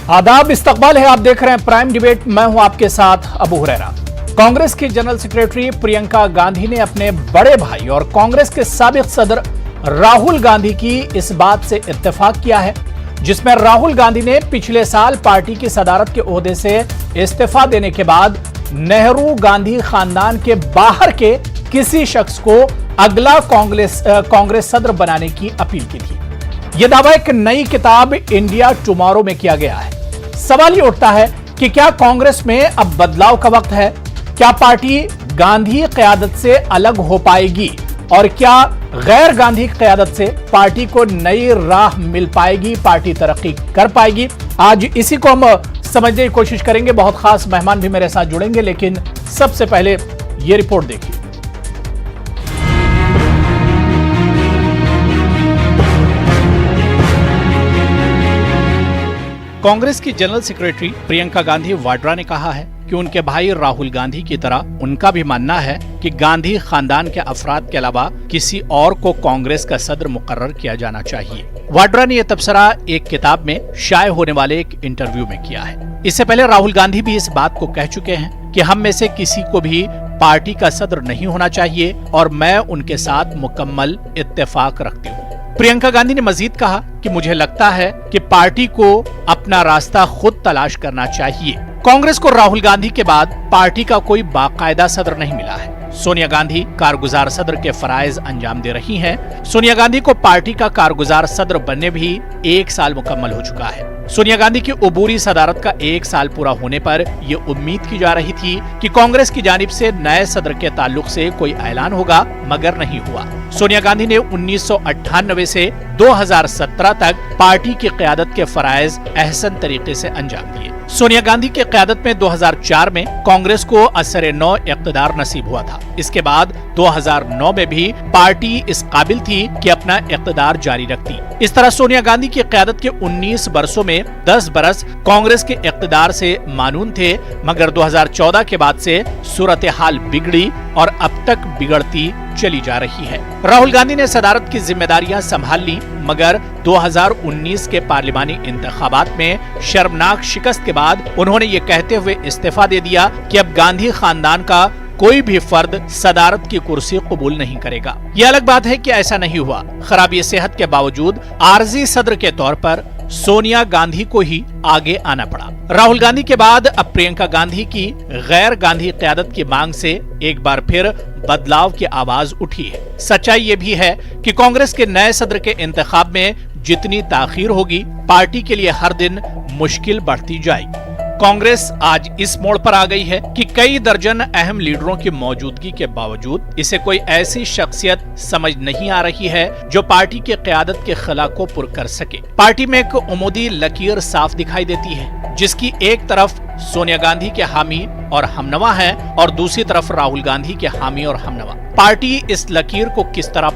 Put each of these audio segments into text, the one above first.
आदाब, इस्तकबाल है। आप देख रहे हैं प्राइम डिबेट। मैं हूं आपके साथ अबू हुरैरा। कांग्रेस की जनरल सेक्रेटरी प्रियंका गांधी ने अपने बड़े भाई और कांग्रेस के साबिक सदर राहुल गांधी की इस बात से इत्तेफाक किया है, जिसमें राहुल गांधी ने पिछले साल पार्टी की सदारत के ओहदे से इस्तीफा देने के बाद नेहरू गांधी खानदान के बाहर के किसी शख्स को अगला कांग्रेस सदर बनाने की अपील की थी। यह दावा एक नई किताब इंडिया टुमारो में किया गया है। सवाल ये उठता है कि क्या कांग्रेस में अब बदलाव का वक्त है? क्या पार्टी गांधी क़यादत से अलग हो पाएगी और क्या गैर गांधी क़यादत से पार्टी को नई राह मिल पाएगी, पार्टी तरक्की कर पाएगी? आज इसी को हम समझने की कोशिश करेंगे। बहुत खास मेहमान भी मेरे साथ जुड़ेंगे, लेकिन सबसे पहले यह रिपोर्ट देखिए। कांग्रेस की जनरल सेक्रेटरी प्रियंका गांधी वाड्रा ने कहा है कि उनके भाई राहुल गांधी की तरह उनका भी मानना है कि गांधी खानदान के अफराद के अलावा किसी और को कांग्रेस का सदर मुकर्रर किया जाना चाहिए। वाड्रा ने यह तबसरा एक किताब में शाये होने वाले एक इंटरव्यू में किया है। इससे पहले राहुल गांधी भी इस बात को कह चुके हैं कि हम में से किसी को भी पार्टी का सदर नहीं होना चाहिए और मैं उनके साथ मुकम्मल इत्तेफाक रखती हूँ। प्रियंका गांधी ने मजीद कहा कि मुझे लगता है कि पार्टी को अपना रास्ता खुद तलाश करना चाहिए। कांग्रेस को राहुल गांधी के बाद पार्टी का कोई बाकायदा सदर नहीं मिला है। सोनिया गांधी कारगुजार सदर के फराइज अंजाम दे रही हैं। सोनिया गांधी को पार्टी का कारगुजार सदर बनने भी 1 साल मुकम्मल हो चुका है। सोनिया गांधी की उबूरी सदारत का 1 साल पूरा होने पर यह उम्मीद की जा रही थी कि कांग्रेस की जानिब से नए सदर के ताल्लुक से कोई ऐलान होगा, मगर नहीं हुआ। सोनिया गांधी ने 1998 से 2017 तक पार्टी की क़यादत के फराइज अहसन तरीके से अंजाम दिए। सोनिया गांधी की क़यादत में 2004 में कांग्रेस को असर नौ इक़्तिदार नसीब हुआ था। इसके बाद 2009 में भी पार्टी इस काबिल थी कि अपना इक़्तिदार जारी रखती। इस तरह सोनिया गांधी की क़यादत के 19 बरसों में 10 बरस कांग्रेस के इक़्तिदार से मानून थे, मगर 2014 के बाद से सूरत हाल बिगड़ी और अब तक बिगड़ती चली जा रही है। राहुल गांधी ने सदारत की जिम्मेदारियां संभाल ली, मगर 2019 के पार्लिमानी इंतखाबात में शर्मनाक शिकस्त के बाद उन्होंने ये कहते हुए इस्तीफा दे दिया कि अब गांधी खानदान का कोई भी फर्द सदारत की कुर्सी कबूल नहीं करेगा। ये अलग बात है कि ऐसा नहीं हुआ। खराबी सेहत के बावजूद आर्जी सदर के तौर पर सोनिया गांधी को ही आगे आना पड़ा। राहुल गांधी के बाद अब प्रियंका गांधी की गैर गांधी क़यादत की मांग से एक बार फिर बदलाव की आवाज उठी है। सच्चाई ये भी है कि कांग्रेस के नए सदर के इंतखाब में जितनी ताखीर होगी, पार्टी के लिए हर दिन मुश्किल बढ़ती जाएगी। कांग्रेस आज इस मोड़ पर आ गई है कि कई दर्जन अहम लीडरों की मौजूदगी के बावजूद इसे कोई ऐसी शख्सियत समझ नहीं आ रही है जो पार्टी की क़यादत के खला को पुर कर सके। पार्टी में एक उमूदी लकीर साफ दिखाई देती है, जिसकी एक तरफ सोनिया गांधी के हामी और हमनवा हैं और दूसरी तरफ राहुल गांधी के हामी और हमनवा। पार्टी इस लकीर को किस तरह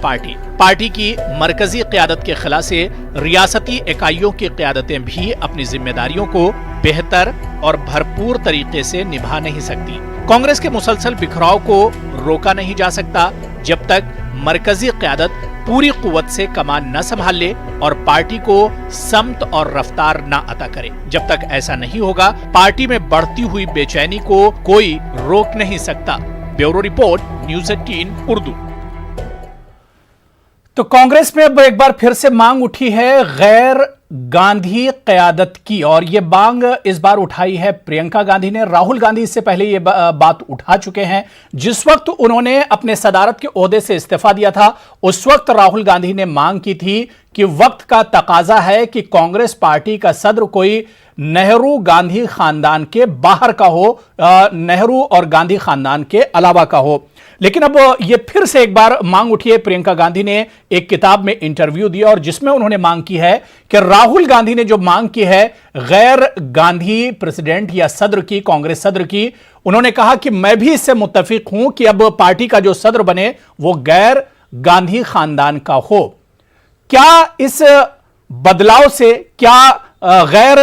पार्टी की मरकजी क़यादत के खिला से रियासती इकाइयों की क़यादतें भी अपनी जिम्मेदारियों को बेहतर और भरपूर तरीके से निभा नहीं सकती। कांग्रेस के मुसलसल बिखराव को रोका नहीं जा सकता जब तक मरकजी क़यादत पूरी कुव्वत से कमान न संभाल ले और पार्टी को समत और रफ्तार न अता करे। जब तक ऐसा नहीं होगा, पार्टी में बढ़ती हुई बेचैनी को कोई रोक नहीं सकता। Bureau report, news 18 Urdu. तो कांग्रेस में अब एक बार फिर से मांग उठी है गैर गांधी क़यादत की, और ये मांग इस बार उठाई है प्रियंका गांधी ने। राहुल गांधी इससे पहले ये बात उठा चुके हैं। जिस वक्त उन्होंने अपने सदारत के ओहदे से इस्तीफा दिया था, उस वक्त राहुल गांधी ने मांग की थी कि वक्त का तकाजा है कि कांग्रेस पार्टी का सदर कोई नेहरू गांधी खानदान के बाहर का हो, नेहरू और गांधी खानदान के अलावा का हो। लेकिन अब ये फिर से एक बार मांग उठी है। प्रियंका गांधी ने एक किताब में इंटरव्यू दिया और जिसमें उन्होंने मांग की है कि राहुल गांधी ने जो मांग की है गैर गांधी प्रेसिडेंट या सदर की, कांग्रेस सदर की, उन्होंने कहा कि मैं भी इससे मुत्तफिक हूं कि अब पार्टी का जो सदर बने वो गैर गांधी खानदान का हो। क्या इस बदलाव से क्या गैर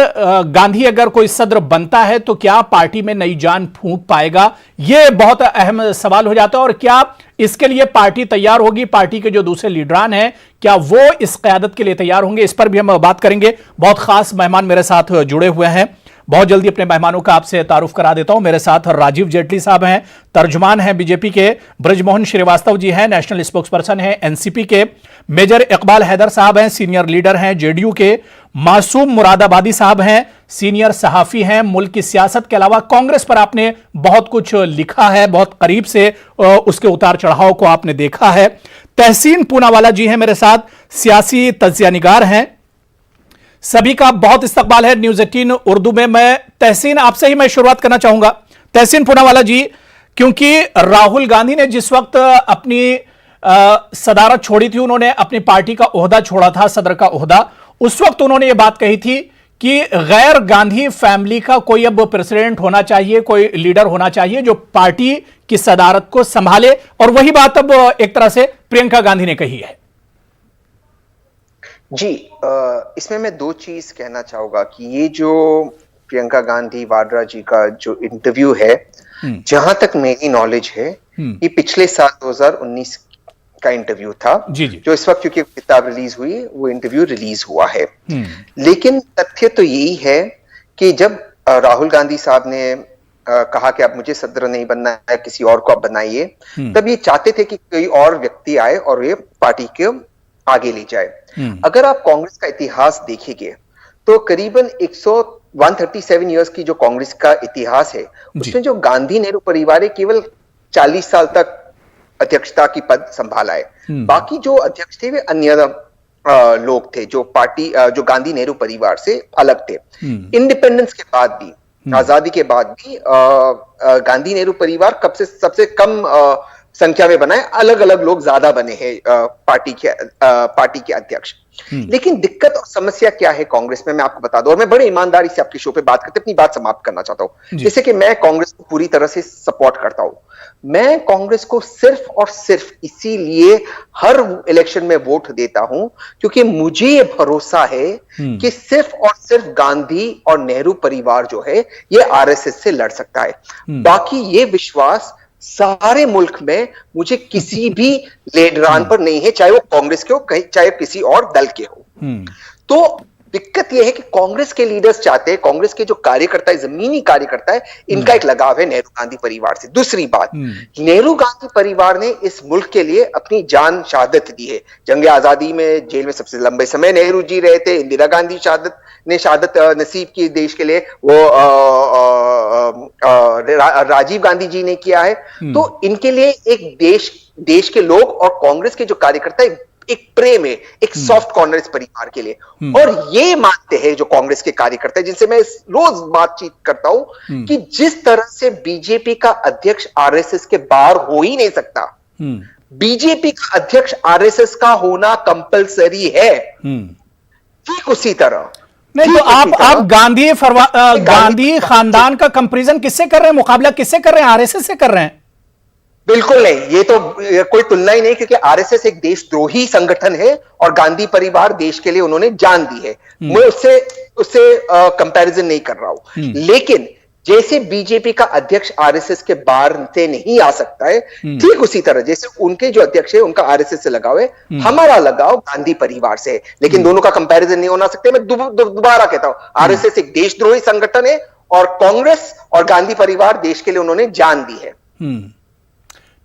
गांधी अगर कोई सदर बनता है तो क्या पार्टी में नई जान फूंक पाएगा? यह बहुत अहम सवाल हो जाता है। और क्या इसके लिए पार्टी तैयार होगी? पार्टी के जो दूसरे लीडरान हैं, क्या वो इस क़यादत के लिए तैयार होंगे? इस पर भी हम बात करेंगे। बहुत खास मेहमान मेरे साथ जुड़े हुए हैं। बहुत जल्दी अपने मेहमानों का आपसे तारुफ करा देता हूं। मेरे साथ राजीव जेटली साहब हैं, तर्जुमान हैं बीजेपी के। ब्रजमोहन श्रीवास्तव जी हैं, नेशनल स्पोक्सपर्सन हैं एनसीपी के। मेजर इकबाल हैदर साहब हैं, सीनियर लीडर हैं जेडीयू के। मासूम मुरादाबादी साहब हैं, सीनियर सहाफी हैं। मुल्क की सियासत के अलावा कांग्रेस पर आपने बहुत कुछ लिखा है, बहुत करीब से उसके उतार चढ़ाव को आपने देखा है। तहसीन पूनावाला जी हैं मेरे साथ, सियासी तज्जियानिगार हैं। सभी का बहुत इस्तकबाल है न्यूज़ 18 उर्दू में। मैं तहसीन आपसे ही मैं शुरुआत करना चाहूंगा। तहसीन पूनावाला जी, क्योंकि राहुल गांधी ने जिस वक्त अपनी सदारत छोड़ी थी, उन्होंने अपनी पार्टी का ओहदा छोड़ा था, सदर का ओहदा, उस वक्त उन्होंने यह बात कही थी कि गैर गांधी फैमिली का कोई अब प्रेसिडेंट होना चाहिए, कोई लीडर होना चाहिए जो पार्टी की सदारत को संभाले। और वही बात अब एक तरह से प्रियंका गांधी ने कही है। जी, इसमें मैं दो चीज कहना चाहूंगा कि ये जो प्रियंका गांधी वाड्रा जी का जो इंटरव्यू है, जहां तक मेरी नॉलेज है, ये पिछले साल 2019 का इंटरव्यू था। जो इस वक्त क्योंकि किताब रिलीज हुई, वो इंटरव्यू रिलीज हुआ है। लेकिन तथ्य तो यही है कि जब राहुल गांधी साहब ने कहा कि अब मुझे सदर नहीं बनना है, किसी और को आप बनाइए, तब ये चाहते थे कि कोई और व्यक्ति आए और ये पार्टी के आगे ले जाए। अगर आप कांग्रेस का इतिहास देखेंगे तो करीबन 137 इयर्स की जो कांग्रेस का इतिहास है, उसमें जो गांधी नेहरू परिवार है केवल 40 साल तक अध्यक्षता की पद संभाला है। बाकी जो अध्यक्ष थे वे अन्य लोग थे जो पार्टी जो गांधी नेहरू परिवार से अलग थे। इंडिपेंडेंस के बाद भी, आजादी के बाद भी गांधी नेहरू परिवार कब से सबसे कम संख्या में बनाए, अलग अलग लोग ज्यादा बने हैं पार्टी के अध्यक्ष। लेकिन दिक्कत और समस्या क्या है कांग्रेस में, मैं आपको बता दूं, और मैं बड़े ईमानदारी से आपके शो पे बात करते अपनी बात समाप्त करना चाहता हूं। जैसे कि मैं कांग्रेस को पूरी तरह से सपोर्ट करता हूं। मैं कांग्रेस को सिर्फ और सिर्फ इसीलिए हर इलेक्शन में वोट देता हूं क्योंकि मुझे ये भरोसा है कि सिर्फ और सिर्फ गांधी और नेहरू परिवार जो है ये आरएसएस से लड़ सकता है। बाकी ये विश्वास सारे मुल्क में मुझे किसी भी लीडरान पर नहीं है, चाहे वो कांग्रेस के हो, चाहे किसी और दल के हो। तो दिक्कत यह है कि कांग्रेस के लीडर्स चाहते हैं, कांग्रेस के जो कार्यकर्ता है, जमीनी कार्यकर्ता है, इनका एक लगाव है नेहरू गांधी परिवार से। दूसरी बात, नेहरू गांधी परिवार ने इस मुल्क के लिए अपनी जान शहादत दी है। जंग आजादी में जेल में सबसे लंबे समय नेहरू जी रहे थे। इंदिरा गांधी शहादत नसीब की देश के लिए, वो राजीव गांधी जी ने किया है। तो इनके लिए एक देश के लोग और कांग्रेस के जो कार्यकर्ता है, एक प्रेम है, एक सॉफ्ट कॉर्नर इस परिवार के लिए। और ये मानते हैं जो कांग्रेस के कार्यकर्ता है, जिनसे मैं रोज बातचीत करता हूं, कि जिस तरह से बीजेपी का अध्यक्ष आरएसएस के बाहर हो ही नहीं सकता, बीजेपी का अध्यक्ष आरएसएस का होना कंपलसरी है। ठीक उसी तरह नहीं, तो आप गांधी खानदान का कंपैरिजन किससे कर रहे हैं, मुकाबला किससे कर रहे हैं? आरएसएस से कर रहे हैं? बिल्कुल नहीं, ये तो कोई तुलना ही नहीं, क्योंकि आरएसएस एक देशद्रोही संगठन है और गांधी परिवार देश के लिए उन्होंने जान दी है। मैं उससे कंपैरिजन नहीं कर रहा हूं। लेकिन जैसे बीजेपी का अध्यक्ष आरएसएस के बाहर से नहीं आ सकता है, ठीक उसी तरह जैसे उनके जो अध्यक्ष है उनका आरएसएस से लगाव है, हमारा लगाव गांधी परिवार से है। लेकिन दोनों का कंपैरिजन नहीं होना सकते। मैं दोबारा कहता हूं, आरएसएस एक देशद्रोही संगठन है और कांग्रेस और गांधी परिवार देश के लिए उन्होंने जान दी है।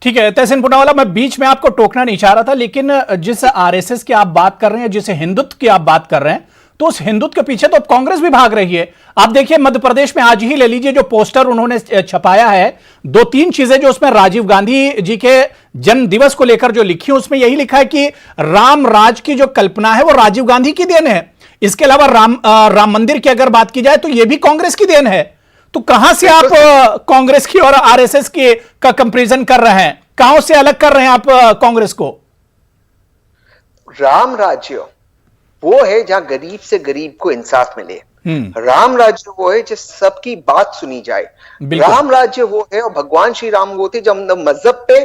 ठीक है तहसीन पूनावाला, मैं बीच में आपको टोकना नहीं चाह रहा था, लेकिन जिस आरएसएस की आप बात कर रहे हैं, जिस हिंदुत्व की आप बात कर रहे हैं, तो उस हिंदुत्व के पीछे तो अब कांग्रेस भी भाग रही है। आप देखिए मध्य प्रदेश में आज ही ले लीजिए, जो पोस्टर उन्होंने छपाया है, 2-3 चीजें जो उसमें राजीव गांधी जी के जन्म दिवस को लेकर जो लिखी, उसमें यही लिखा है कि राम राज की जो कल्पना है वो राजीव गांधी की देन है। इसके अलावा राम मंदिर की अगर बात की जाए तो यह भी कांग्रेस की देन है। तो कहां से आप कांग्रेस की और आरएसएस की का कंपैरिजन कर रहे हैं? कहां से अलग कर रहे हैं आप कांग्रेस को? राम राज्य वो है जहां गरीब से गरीब को इंसाफ मिले। राम राज्य वो है जिस सबकी बात सुनी जाए। राम राज्य वो है, और भगवान श्री राम वो थे जब न मजहब पे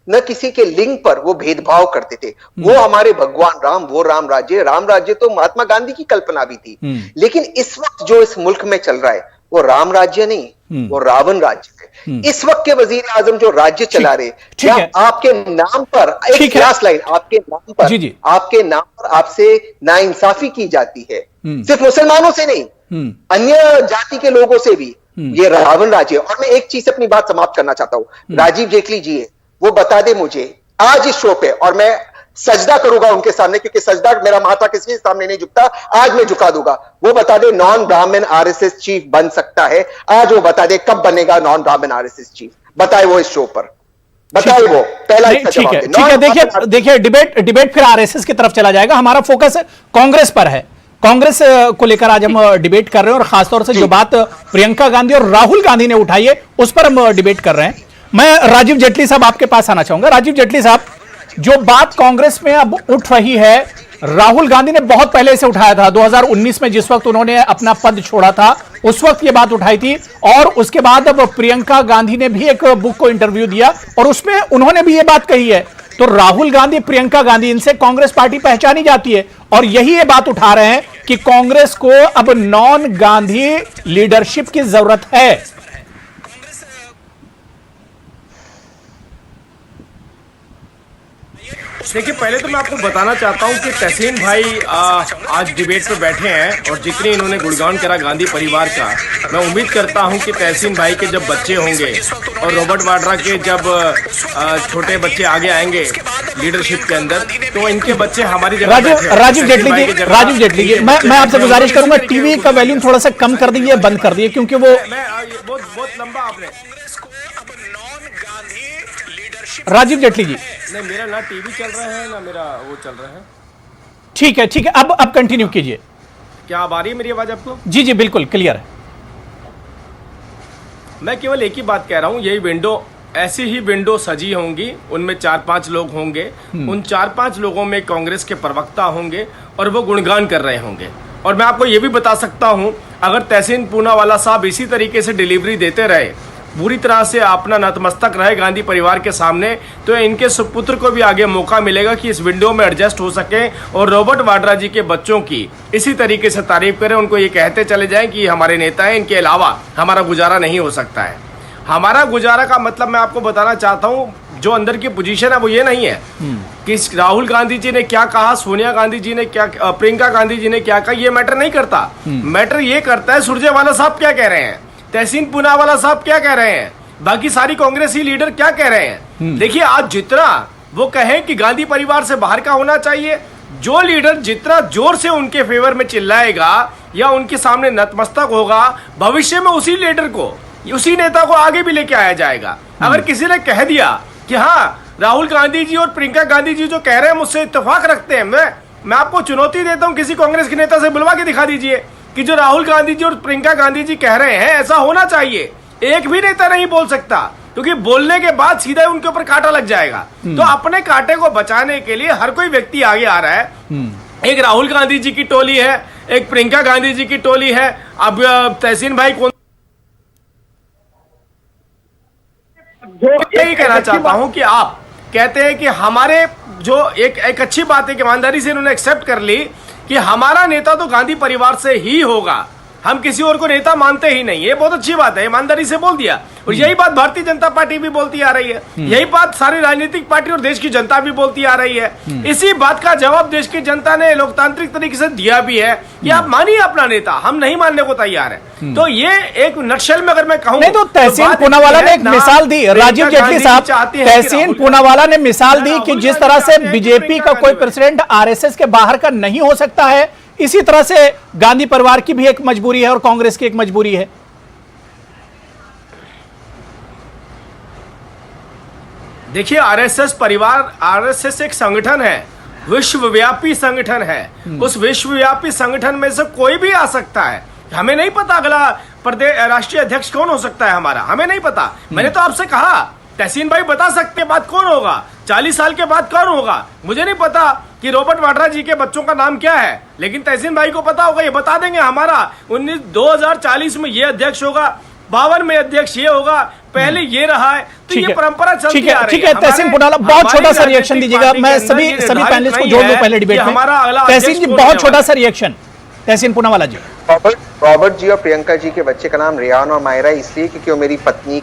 न किसी के लिंग पर वो भेदभाव करते थे। वो हमारे भगवान राम, वो राम राज्य। राम राज्य तो महात्मा गांधी की कल्पना भी थी। लेकिन इस वक्त जो इस मुल्क में चल रहा है वो राम राज्य नहीं, वो रावण राज्य है। इस वक्त के वजीर आजम जो राज्य चला रहे, क्या आपके नाम पर एक क्लास लाइन, आपके नाम पर आपसे नाइंसाफी की जाती है, सिर्फ मुसलमानों से नहीं, अन्य जाति के लोगों से भी। ये रावण राज्य है। और मैं एक चीज से अपनी बात समाप्त करना चाहता हूं। राजीव जेटली जी है, वो बता दे मुझे आज इस शो पे, और मैं सजदा करूंगा उनके सामने, क्योंकि सजदा मेरा माथा किसी के सामने नहीं झुकता, आज मैं झुका दूंगा। वो बता दे नॉन ब्राह्मण आरएसएस चीफ बन सकता है, आज वो बता दे कब बनेगा नॉन ब्राह्मण आरएसएस चीफ, बताए वो इस शो पर, बताए वो पहला। ठीक है, देखिए डिबेट फिर आरएसएस की तरफ चला जाएगा। हमारा फोकस कांग्रेस पर है, कांग्रेस को लेकर आज हम डिबेट कर रहे हैं, और खासतौर से जो बात प्रियंका गांधी और राहुल गांधी ने उठाई है उस पर हम डिबेट कर रहे हैं। मैं राजीव जेटली साहब आपके पास आना चाहूंगा। राजीव जेटली साहब, जो बात कांग्रेस में अब उठ रही है, राहुल गांधी ने बहुत पहले से उठाया था, 2019 में जिस वक्त उन्होंने अपना पद छोड़ा था उस वक्त ये बात उठाई थी, और उसके बाद अब प्रियंका गांधी ने भी एक बुक को इंटरव्यू दिया और उसमें उन्होंने भी ये बात कही है। तो राहुल गांधी, प्रियंका गांधी, इनसे कांग्रेस पार्टी पहचानी जाती है, और यही ये बात उठा रहे हैं कि कांग्रेस को अब नॉन गांधी लीडरशिप की जरूरत है। देखिए, पहले तो मैं आपको बताना चाहता हूं कि तहसीन भाई आज डिबेट पे बैठे हैं, और जितने इन्होंने गुणगान करा गांधी परिवार का, मैं उम्मीद करता हूं कि तहसीन भाई के जब बच्चे होंगे और रॉबर्ट वाड्रा के जब छोटे बच्चे आगे आएंगे लीडरशिप के अंदर, तो इनके बच्चे हमारी जगह राजीव जेटली जी, मैं आपसे गुजारिश करूंगा टीवी का वॉल्यूम थोड़ा सा कम कर दीजिए, बंद कर दिए, क्योंकि वो बहुत लंबा आपने। राजीव जेटली जी, नहीं, मेरा ना टीवी चल रहा है ना मेरा वो चल रहा है। ठीक है, अब कंटिन्यू कीजिए। क्या आ रही है मेरी आवाज आपको? जी जी, बिल्कुल क्लियर है। मैं केवल एक ही बात कह रहा हूं, यही विंडो, ऐसी ही विंडो सजी होंगी, उनमें 4-5 लोग होंगे, उन 4-5 लोगों में कांग्रेस के प्रवक्ता होंगे और वो गुणगान कर रहे होंगे। और मैं आपको ये भी बता सकता हूं, अगर तहसीन पूनावाला साहब इसी तरीके से डिलीवरी देते रहे, पूरी तरह से अपना नतमस्तक रहे गांधी परिवार के सामने, तो इनके सुपुत्र को भी आगे मौका मिलेगा कि इस विंडो में एडजस्ट हो सके और रॉबर्ट वाड्रा जी के बच्चों की इसी तरीके से तारीफ करें, उनको ये कहते चले जाएं कि हमारे नेता हैं, इनके अलावा हमारा गुजारा नहीं हो सकता है। हमारा गुजारा का मतलब मैं आपको बताना चाहता हूँ, जो अंदर की पोजीशन है वो ये नहीं है कि राहुल गांधी जी ने क्या कहा, सोनिया गांधी जी ने क्या, प्रियंका गांधी जी ने क्या कहा, ये मैटर नहीं करता। मैटर ये करता है सुरजेवाला साहब क्या कह रहे हैं, तहसीन पूनावाला साहब क्या कह रहे हैं, बाकी सारी कांग्रेसी लीडर क्या कह रहे हैं। देखिए, आज जितना वो कहें कि गांधी परिवार से बाहर का होना चाहिए, जो लीडर जितना जोर से उनके फेवर में चिल्लाएगा या उनके सामने नतमस्तक होगा, भविष्य में उसी लीडर को, उसी नेता को आगे भी लेके आया जाएगा। अगर किसी ने कह दिया कि हाँ, राहुल गांधी जी और प्रियंका गांधी जी जो कह रहे हैं मुझसे इत्तेफाक रखते हैं, मैं आपको चुनौती देता हूं, किसी कांग्रेस के नेता से बुलवा के दिखा दीजिए कि जो राहुल गांधी जी और प्रियंका गांधी जी कह रहे हैं ऐसा होना चाहिए। एक भी नेता नहीं बोल सकता, क्योंकि बोलने के बाद सीधा उनके ऊपर कांटा लग जाएगा। तो अपने कांटे को बचाने के लिए हर कोई व्यक्ति आगे आ रहा है। एक राहुल गांधी जी की टोली है, एक प्रियंका गांधी जी की टोली है। अब तहसीन भाई कौन, यही कहना चाहता हूं कि आप कहते हैं कि हमारे जो एक अच्छी बात है कि ईमानदारी से इन्होंने एक्सेप्ट कर ली कि हमारा नेता तो गांधी परिवार से ही होगा, हम किसी और को नेता मानते ही नहीं। ये बहुत अच्छी बात है, ईमानदारी से बोल दिया। और यही बात भारतीय जनता पार्टी भी बोलती आ रही है, यही बात सारी राजनीतिक पार्टी और देश की जनता भी बोलती आ रही है। इसी बात का जवाब देश की जनता ने लोकतांत्रिक तरीके से दिया भी है कि आप मानिए अपना नेता, हम नहीं मानने को तैयार है। तो ये एक नक्शल में अगर मैं कहूं, नहीं तो तहसीन पूनावाला ने एक मिसाल दी, राजीव जेटली साहब, तहसीन पूनावाला ने मिसाल दी कि जिस तरह से बीजेपी का कोई प्रेसिडेंट आरएसएस के बाहर का नहीं हो सकता है, इसी तरह से गांधी परिवार की भी एक मजबूरी है और कांग्रेस की एक मजबूरी है। देखिए, आरएसएस परिवार, आरएसएस एक संगठन है, विश्वव्यापी संगठन है। उस विश्वव्यापी संगठन में से कोई भी आ सकता है। हमें नहीं पता अगला प्रदेश राष्ट्रीय अध्यक्ष कौन हो सकता है हमारा, हमें नहीं पता। मैंने तो आपसे कहा, तहसीन भाई बता सकते बाद कौन होगा, 40 साल के बाद कौन होगा। मुझे नहीं पता कि रॉबर्ट वाड्रा जी के बच्चों का नाम क्या है, लेकिन तहसीन भाई को पता होगा, ये बता देंगे हमारा 2040 में ये अध्यक्ष होगा, 52 में अध्यक्ष ये होगा, पहले ये रहा है। तो ये परंपरा चलती आ रही है। ठीक है, तहसीन पूनावाला बहुत छोटा सा रिएक्शन दीजिएगा, मैं सभी पैनलिस्ट को जोड़ दूं पहले डिबेट में। तहसीन जी बहुत छोटा सा रिएक्शन। तहसीन पूनावाला जी। रॉबर्ट जी और प्रियंका जी के बच्चे का नाम रेयान और मायरा इसलिए क्योंकि वो मेरी पत्नी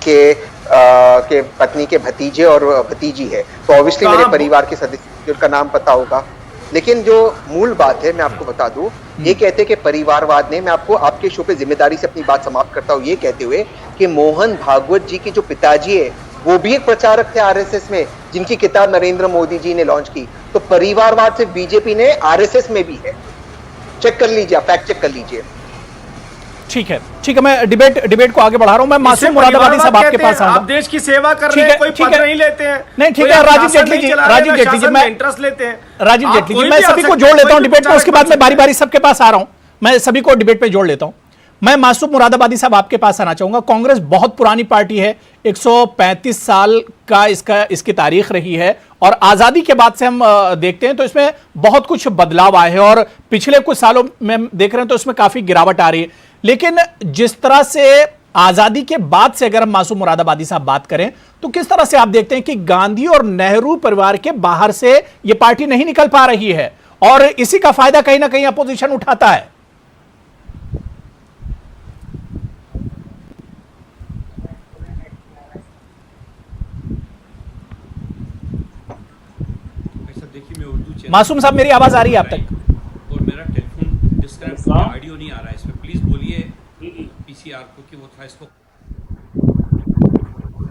के भतीजे और भतीजी है, तो ऑब्वियसली मेरे परिवार के सदस्य उनका नाम पता होगा। लेकिन जो मूल बात है मैं आपको बता दूं, ये कहते कि परिवारवाद ने, मैं आपको आपके शो पे जिम्मेदारी से अपनी बात समाप्त करता हूं ये कहते हुए कि मोहन भागवत जी के जो पिताजी है वो भी एक प्रचारक थे आरएसएस में, जिनकी किताब नरेंद्र मोदी जी ने लॉन्च की। तो परिवारवाद सिर्फ बीजेपी ने, आरएसएस में भी है, चेक कर लीजिए, फैक्ट चेक कर लीजिए। ठीक है, मैं डिबेट को आगे बढ़ा रहा हूं। मैं मासूम मुरादाबादी साहब आपके पास आऊंगा। आप देश की सेवा कर रहे हैं, कोई पद नहीं लेते हैं। नहीं, ठीक है, राजीव जेटली जी, मैं इंटरेस्ट लेते हैं। राजीव जेटली जी, मैं सभी को जोड़ लेता हूं डिबेट में, उसके बाद मैं बारी बारी सबके पास आ रहा हूं, मैं सभी को डिबेट पे जोड़ लेता हूं। मैं मासूम मुरादाबादी साहब आपके पास आना चाहूंगा। कांग्रेस बहुत पुरानी पार्टी है, 135 साल का इसकी तारीख रही है, और आजादी के बाद से हम देखते हैं तो इसमें बहुत कुछ बदलाव आए हैं, और पिछले कुछ सालों में देख रहे हैं तो इसमें काफी गिरावट आ रही है। लेकिन जिस तरह से आजादी के बाद से अगर हम मासूम मुरादाबादी साहब बात करें तो किस तरह से आप देखते हैं कि गांधी और नेहरू परिवार के बाहर से यह पार्टी नहीं निकल पा रही है, और इसी का फायदा कहीं ना कहीं अपोजिशन उठाता है? मासूम साहब, मेरी आवाज आ रही है आप तक? और मेरा टेलीफोन डिस्कनेक्ट, ऑडियो नहीं आ रहा है इसमें, प्लीज बोलिए पीसीआर को कि वो था इसको।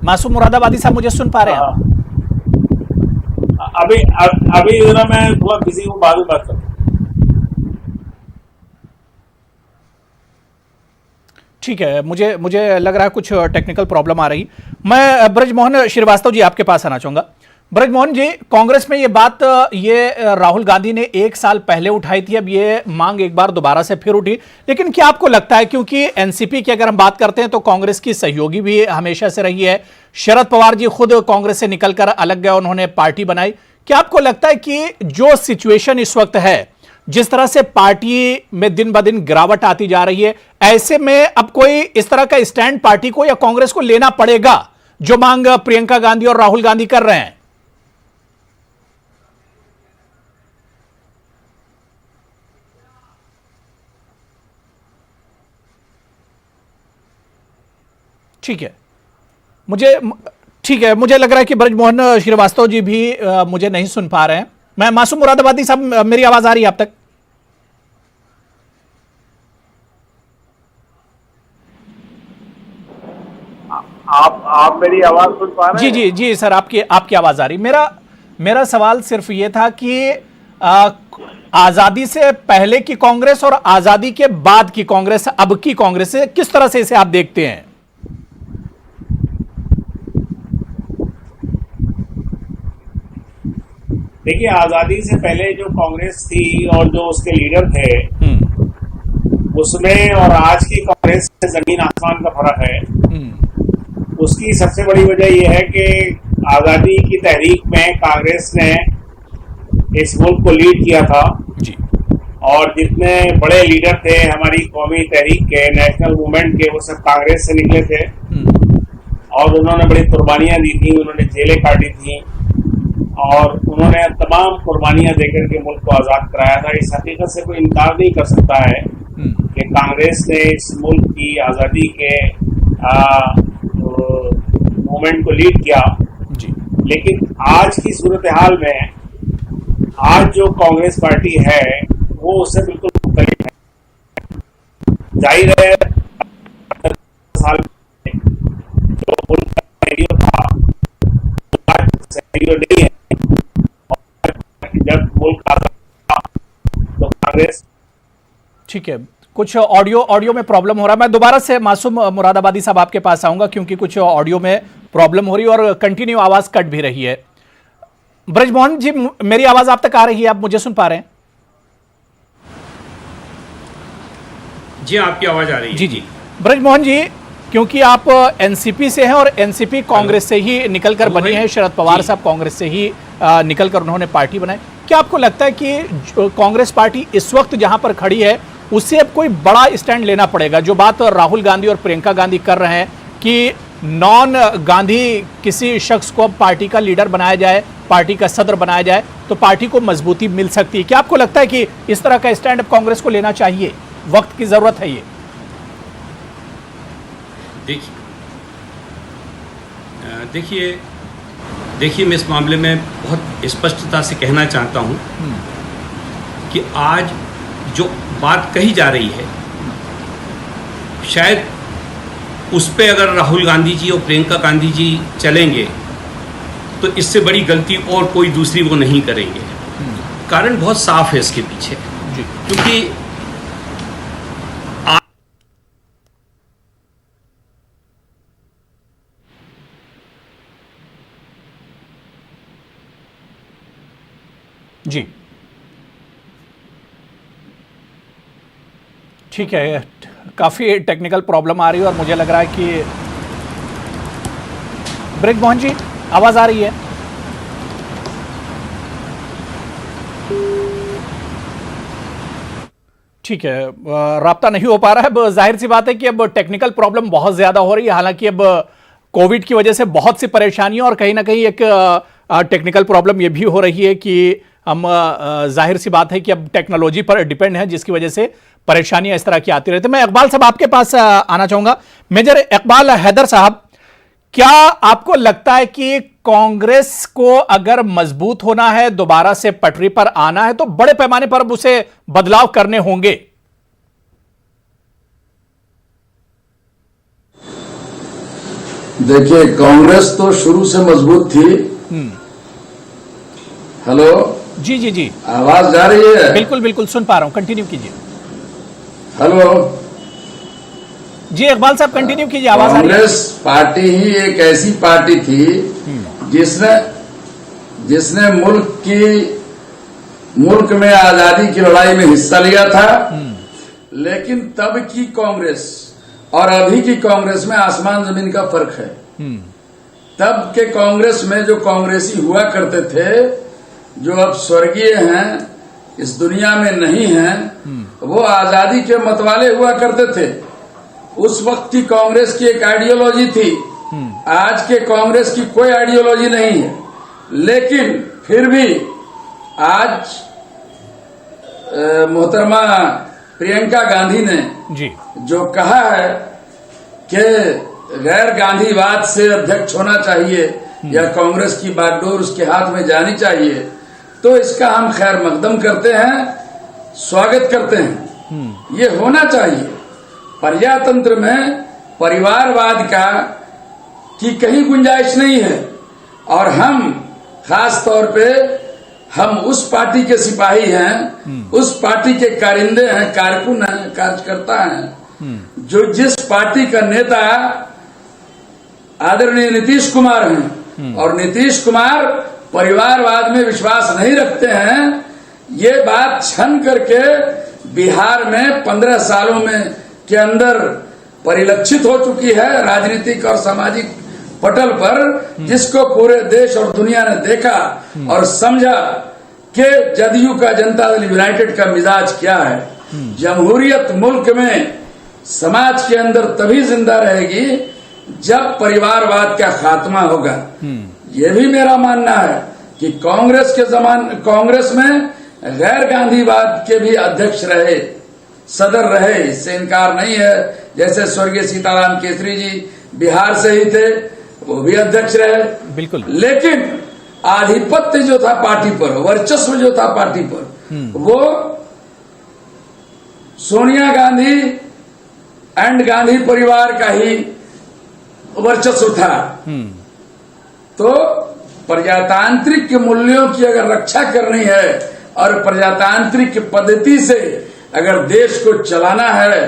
मासूम मुरादाबादी साहब मुझे सुन पा रहे हैं? अभी जरा मैं थोड़ा बिजी हूँ, बाद में बात करता हूँ। ठीक है, मुझे लग रहा है कुछ टेक्निकल प्रॉब्लम आ रही। मैं ब्रजमोहन श्रीवास्तव जी आपके पास आना चाहूंगा। ब्रजमोहन जी, कांग्रेस में ये बात राहुल गांधी ने 1 साल पहले उठाई थी, अब ये मांग एक बार दोबारा से फिर उठी, लेकिन क्या आपको लगता है, क्योंकि एनसीपी की अगर हम बात करते हैं तो कांग्रेस की सहयोगी भी हमेशा से रही है, शरद पवार जी खुद कांग्रेस से निकलकर अलग गए, उन्होंने पार्टी बनाई, क्या आपको लगता है कि जो सिचुएशन इस वक्त है, जिस तरह से पार्टी में दिन ब दिन गिरावट आती जा रही है, ऐसे में अब कोई इस तरह का स्टैंड पार्टी को या कांग्रेस को लेना पड़ेगा जो मांग प्रियंका गांधी और राहुल गांधी कर रहे हैं? ठीक है, मुझे लग रहा है कि ब्रजमोहन श्रीवास्तव जी भी मुझे नहीं सुन पा रहे हैं। मैं मासूम मुरादाबादी साहब, मेरी आवाज आ रही है आप तक? आप मेरी आवाज सुन पा रहे हैं? जी सर, आपकी आवाज आ रही। मेरा सवाल सिर्फ ये था कि आजादी से पहले की कांग्रेस और आजादी के बाद की कांग्रेस, अब की कांग्रेस, किस तरह से इसे आप देखते हैं? देखिए, आजादी से पहले जो कांग्रेस थी और जो उसके लीडर थे, उसमें और आज की कांग्रेस में जमीन आसमान का फर्क है। उसकी सबसे बड़ी वजह यह है कि आजादी की तहरीक में कांग्रेस ने इस मुल्क को लीड किया था जी। और जितने बड़े लीडर थे हमारी कौमी तहरीक के, नेशनल मूवमेंट के, वो सब कांग्रेस से निकले थे, और उन्होंने बड़ी कुर्बानियां दी थी, उन्होंने जेलें काटी थी, और उन्होंने तमाम कुर्बानियां देकर के मुल्क को आजाद कराया था। इस हकीकत से कोई इनकार नहीं कर सकता है कि कांग्रेस ने इस मुल्क की आजादी के मूवमेंट को लीड किया जी। लेकिन आज की सूरत हाल में आज जो कांग्रेस पार्टी है वो उससे बिल्कुल मुख्तलिफ है। जाहिर है, साल जो मुल्क का रेडियो था आज रेडियो नहीं है, जब मुल्क आजाद था तो कांग्रेस। ठीक है, कुछ ऑडियो में प्रॉब्लम हो रहा है। मैं दोबारा से मासूम मुरादाबादी साहब आपके पास आऊंगा, क्योंकि कुछ ऑडियो में प्रॉब्लम हो रही है और कंटिन्यू आवाज कट भी रही है। ब्रजमोहन जी, मेरी आवाज आप तक आ रही है? आप मुझे सुन पा रहे हैं? जी, आपकी आवाज आ रही है। जी। ब्रजमोहन जी, क्योंकि आप एनसीपी से हैं और एनसीपी कांग्रेस से ही निकलकर बनी है, शरद पवार साहब कांग्रेस से ही निकलकर उन्होंने पार्टी बनाई, क्या आपको लगता है कि कांग्रेस पार्टी इस वक्त जहां पर खड़ी है उससे अब कोई बड़ा स्टैंड लेना पड़ेगा? जो बात राहुल गांधी और प्रियंका गांधी कर रहे हैं कि नॉन गांधी किसी शख्स को अब पार्टी का लीडर बनाया जाए, पार्टी का सदर बनाया जाए, तो पार्टी को मजबूती मिल सकती है। क्या आपको लगता है कि इस तरह का स्टैंड अप कांग्रेस को लेना चाहिए? वक्त की जरूरत है ये। देखिए मैं इस मामले में बहुत स्पष्टता से कहना चाहता हूं कि आज जो बात कही जा रही है, शायद उस पे अगर राहुल गांधी जी और प्रियंका गांधी जी चलेंगे तो इससे बड़ी गलती और कोई दूसरी वो नहीं करेंगे। कारण बहुत साफ है इसके पीछे, क्योंकि जी ठीक है, काफ़ी टेक्निकल प्रॉब्लम आ रही है और मुझे लग रहा है कि ब्रिजमोहन जी आवाज़ आ रही है? ठीक है, राब्ता नहीं हो पा रहा है। अब जाहिर सी बात है कि अब टेक्निकल प्रॉब्लम बहुत ज़्यादा हो रही है। हालांकि अब कोविड की वजह से बहुत सी परेशानियां और कहीं ना कहीं एक टेक्निकल प्रॉब्लम ये भी हो रही है कि हम जाहिर सी बात है कि अब टेक्नोलॉजी पर डिपेंड है, जिसकी वजह से परेशानियां इस तरह की आती रहती है। मैं इकबाल साहब आपके पास आना चाहूंगा। मेजर इकबाल हैदर साहब, क्या आपको लगता है कि कांग्रेस को अगर मजबूत होना है, दोबारा से पटरी पर आना है, तो बड़े पैमाने पर अब उसे बदलाव करने होंगे? देखिए, कांग्रेस तो शुरू से मजबूत थी। हेलो जी जी जी, आवाज जा रही है? बिल्कुल बिल्कुल सुन पा रहा हूं, कंटिन्यू कीजिए। हेलो जी इकबाल साहब कंटिन्यू कीजिए, आवाज आ रही है। कांग्रेस पार्टी ही एक ऐसी पार्टी थी जिसने मुल्क में आजादी की लड़ाई में हिस्सा लिया था। लेकिन तब की कांग्रेस और अभी की कांग्रेस में आसमान जमीन का फर्क है। तब के कांग्रेस में जो कांग्रेसी हुआ करते थे, जो अब स्वर्गीय हैं, इस दुनिया में नहीं हैं, वो आजादी के मतवाले हुआ करते थे। उस वक्त की कांग्रेस की एक आइडियोलॉजी थी। आज के कांग्रेस की कोई आइडियोलॉजी नहीं है। लेकिन फिर भी आज मोहतरमा प्रियंका गांधी ने जी जो कहा है कि गैर गांधीवाद से अध्यक्ष होना चाहिए या कांग्रेस की बागडोर उसके हाथ में जानी चाहिए, तो इसका हम खैर मकदम करते हैं, स्वागत करते हैं। ये होना चाहिए। प्रजातंत्र में परिवारवाद की कहीं गुंजाइश नहीं है। और हम खास तौर पे हम उस पार्टी के सिपाही हैं, उस पार्टी के कारिंदे हैं, कारकुन हैं, कार्यकर्ता हैं, जो जिस पार्टी का नेता आदरणीय नीतीश कुमार हैं। और नीतीश कुमार परिवारवाद में विश्वास नहीं रखते हैं। ये बात छन करके बिहार में 15 सालों में के अंदर परिलक्षित हो चुकी है, राजनीतिक और सामाजिक पटल पर, जिसको पूरे देश और दुनिया ने देखा और समझा कि जदयू का, जनता दल यूनाइटेड का मिजाज क्या है। जमहूरियत मुल्क में समाज के अंदर तभी जिंदा रहेगी जब परिवारवाद का खात्मा होगा। ये भी मेरा मानना है कि कांग्रेस में गैर गांधीवाद के भी अध्यक्ष रहे, सदर रहे, इससे इनकार नहीं है। जैसे स्वर्गीय सीताराम केसरी जी बिहार से ही थे, वो भी अध्यक्ष रहे। बिल्कुल। लेकिन आधिपत्य जो था पार्टी पर, वर्चस्व जो था पार्टी पर, वो सोनिया गांधी एंड गांधी परिवार का ही वर्चस्व था। तो प्रजातांत्रिक मूल्यों की अगर रक्षा करनी है और प्रजातांत्रिक पद्धति से अगर देश को चलाना है,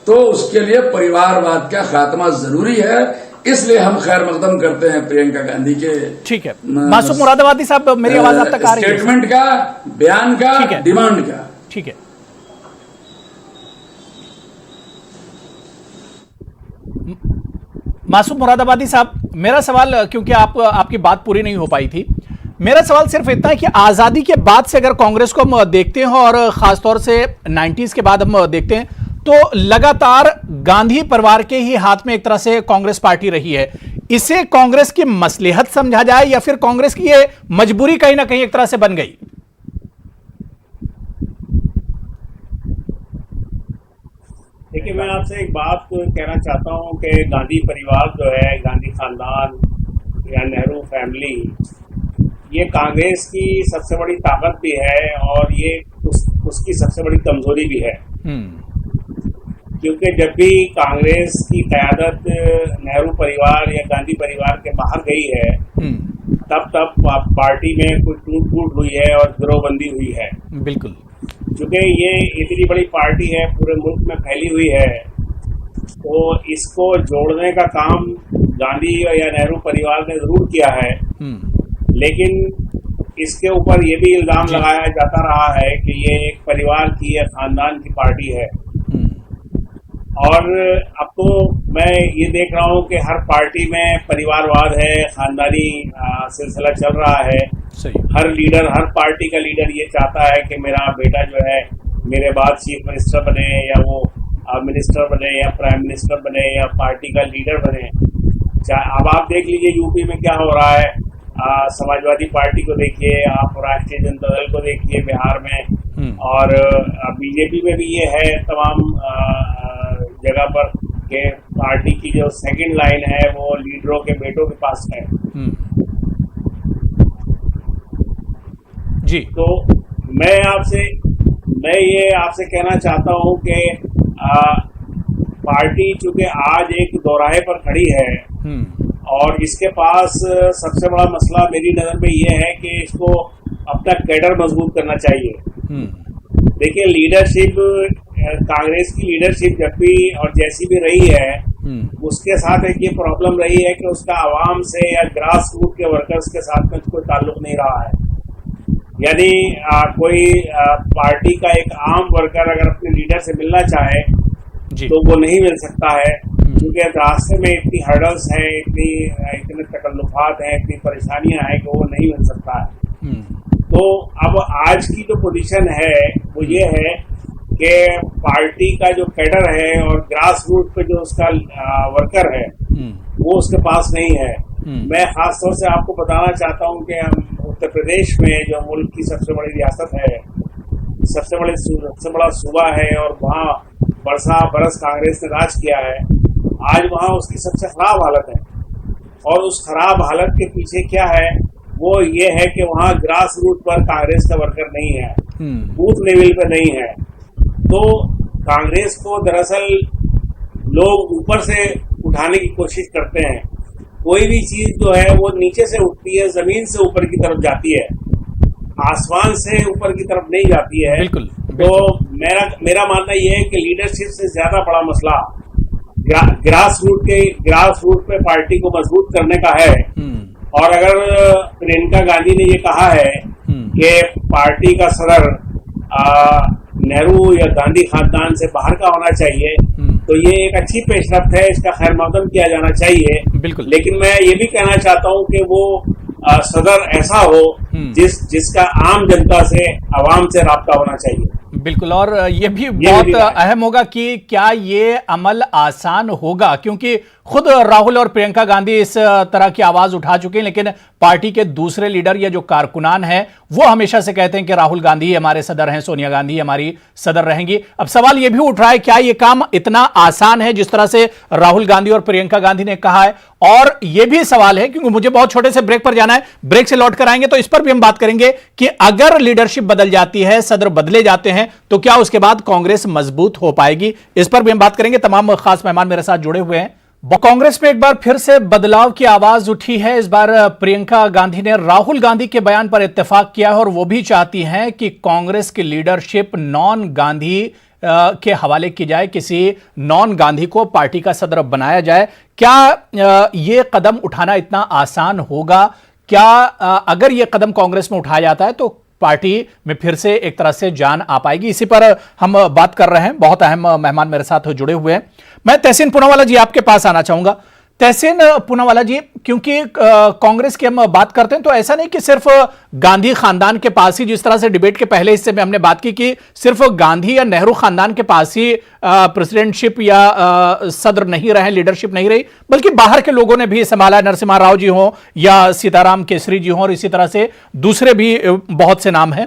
तो उसके लिए परिवारवाद का खात्मा जरूरी है। इसलिए हम खैर मकदम करते हैं प्रियंका गांधी के। ठीक है, मासूम मुरादाबादी साहब, मेरी आवाज आप तक आ रही है? स्टेटमेंट का, बयान का, डिमांड का। ठीक है, मासूम मुरादाबादी साहब, मेरा सवाल, क्योंकि आपकी बात पूरी नहीं हो पाई थी, मेरा सवाल सिर्फ इतना है कि आजादी के बाद से अगर कांग्रेस को हम देखते हैं और खासतौर से 90s के बाद हम देखते हैं, तो लगातार गांधी परिवार के ही हाथ में एक तरह से कांग्रेस पार्टी रही है, इसे कांग्रेस की मसलहत समझा जाए या फिर कांग्रेस की ये मजबूरी कहीं ना कहीं एक तरह से बन गई? देखिए, मैं आपसे एक बात कहना चाहता हूं कि गांधी परिवार जो है, गांधी खानदान या नेहरू फैमिली, ये कांग्रेस की सबसे बड़ी ताकत भी है और ये उसकी सबसे बड़ी कमजोरी भी है। क्योंकि जब भी कांग्रेस की क़यादत नेहरू परिवार या गांधी परिवार के बाहर गई है, तब पार्टी में कुछ टूट फूट हुई है और गिरोहबंदी हुई है। बिल्कुल। क्योंकि ये इतनी बड़ी पार्टी है, पूरे मुल्क में फैली हुई है, तो इसको जोड़ने का काम गांधी या नेहरू परिवार ने जरूर किया है। लेकिन इसके ऊपर ये भी इल्जाम लगाया जाता रहा है कि ये एक परिवार की या खानदान की पार्टी है। और अब तो मैं ये देख रहा हूँ कि हर पार्टी में परिवारवाद है, खानदानी सिलसिला चल रहा है। सही। हर लीडर, हर पार्टी का लीडर ये चाहता है कि मेरा बेटा जो है मेरे बाद चीफ मिनिस्टर बने, या वो मिनिस्टर बने, या प्राइम मिनिस्टर बने, या पार्टी का लीडर बने। अब आप देख लीजिए यूपी में क्या हो रहा है, समाजवादी पार्टी को देखिए, आप राष्ट्रीय जनता दल को देखिए बिहार में, और बीजेपी में भी ये है तमाम जगह पर कि पार्टी की जो सेकंड लाइन है वो लीडरों के बेटों के पास है। जी। तो मैं ये आपसे कहना चाहता हूं कि पार्टी चूंकि आज एक दोराहे पर खड़ी है और इसके पास सबसे बड़ा मसला मेरी नजर में ये है कि इसको अपना कैडर मजबूत करना चाहिए। देखिए, लीडरशिप, कांग्रेस की लीडरशिप जब भी और जैसी भी रही है, उसके साथ एक ये प्रॉब्लम रही है कि उसका आवाम से या ग्रास रूट के वर्कर्स के साथ में कोई ताल्लुक नहीं रहा है। यानी कोई पार्टी का एक आम वर्कर अगर अपने लीडर से मिलना चाहे तो वो नहीं मिल सकता है, क्योंकि रास्ते में इतनी हर्डल्स हैं, इतने तकल्लुफात हैं, इतनी परेशानियां हैं कि वो नहीं मिल सकता है। तो अब आज की जो पोजीशन है वो ये है कि पार्टी का जो कैडर है और ग्रास रूट पे जो उसका वर्कर है वो उसके पास नहीं है। मैं खास तौर से आपको बताना चाहता हूं कि हम उत्तर प्रदेश में, जो मुल्क की सबसे बड़ी रियासत है, सबसे बड़ा सूबा है और वहाँ बरस कांग्रेस ने राज किया है, आज वहाँ उसकी सबसे खराब हालत है। और उस खराब हालत के पीछे क्या है, वो ये है कि वहाँ ग्रास रूट पर कांग्रेस का वर्कर नहीं है, बूथ लेवल पे नहीं है। तो कांग्रेस को दरअसल लोग ऊपर से उठाने की कोशिश करते हैं। कोई भी चीज जो है वो नीचे से उठती है, जमीन से ऊपर की तरफ जाती है, आसमान से ऊपर की तरफ नहीं जाती है। बिल्कुल। तो मेरा मानना यह है कि लीडरशिप से ज्यादा बड़ा मसला ग्रास रूट पे पार्टी को मजबूत करने का है। और अगर प्रियंका गांधी ने ये कहा है कि पार्टी का सदर नेहरू या गांधी खानदान से बाहर का होना चाहिए, तो ये एक अच्छी पेशरफ्त है, इसका खैर मकदम किया जाना चाहिए। बिल्कुल। लेकिन मैं ये भी कहना चाहता हूँ कि वो सदर ऐसा हो जिसका आम जनता से, आवाम से राब्ता होना चाहिए। बिल्कुल। और ये भी बहुत अहम होगा कि क्या ये अमल आसान होगा, क्योंकि खुद राहुल और प्रियंका गांधी इस तरह की आवाज उठा चुके हैं, लेकिन पार्टी के दूसरे लीडर या जो कारकुनान हैं वो हमेशा से कहते हैं कि राहुल गांधी हमारे सदर हैं, सोनिया गांधी हमारी सदर रहेंगी। अब सवाल ये भी उठ रहा है, क्या ये काम इतना आसान है जिस तरह से राहुल गांधी और प्रियंका गांधी ने कहा है? और ये भी सवाल है, क्योंकि मुझे बहुत छोटे से ब्रेक पर जाना है, ब्रेक से लौट कर आएंगे तो इस पर भी हम बात करेंगे कि अगर लीडरशिप बदल जाती है, सदर बदले जाते हैं, तो क्या उसके बाद कांग्रेस मजबूत हो पाएगी? इस पर भी हम बात करेंगे। तमाम खास मेहमान मेरे साथ जुड़े हुए हैं। कांग्रेस में एक बार फिर से बदलाव की आवाज उठी है। इस बार प्रियंका गांधी ने राहुल गांधी के बयान पर इत्तेफाक किया है और वो भी चाहती हैं कि कांग्रेस की लीडरशिप नॉन गांधी के हवाले की जाए, किसी नॉन गांधी को पार्टी का सदर बनाया जाए। क्या ये कदम उठाना इतना आसान होगा? क्या अगर ये कदम कांग्रेस में उठाया जाता है तो पार्टी में फिर से एक तरह से जान आ पाएगी? इसी पर हम बात कर रहे हैं। बहुत अहम मेहमान मेरे साथ जुड़े हुए हैं। मैं तहसीन पूनावाला जी आपके पास आना चाहूंगा। तहसीन पूनावाला जी, क्योंकि कांग्रेस की हम बात करते हैं तो ऐसा नहीं कि सिर्फ गांधी खानदान के पास ही, जिस तरह से डिबेट के पहले हिस्से में हमने बात की कि सिर्फ गांधी या नेहरू खानदान के पास ही प्रेसिडेंटशिप या सदर नहीं रहे, लीडरशिप नहीं रही, बल्कि बाहर के लोगों ने भी संभाला, नरसिम्हा राव जी हों या सीताराम केसरी जी हों, और इसी तरह से दूसरे भी बहुत से नाम हैं।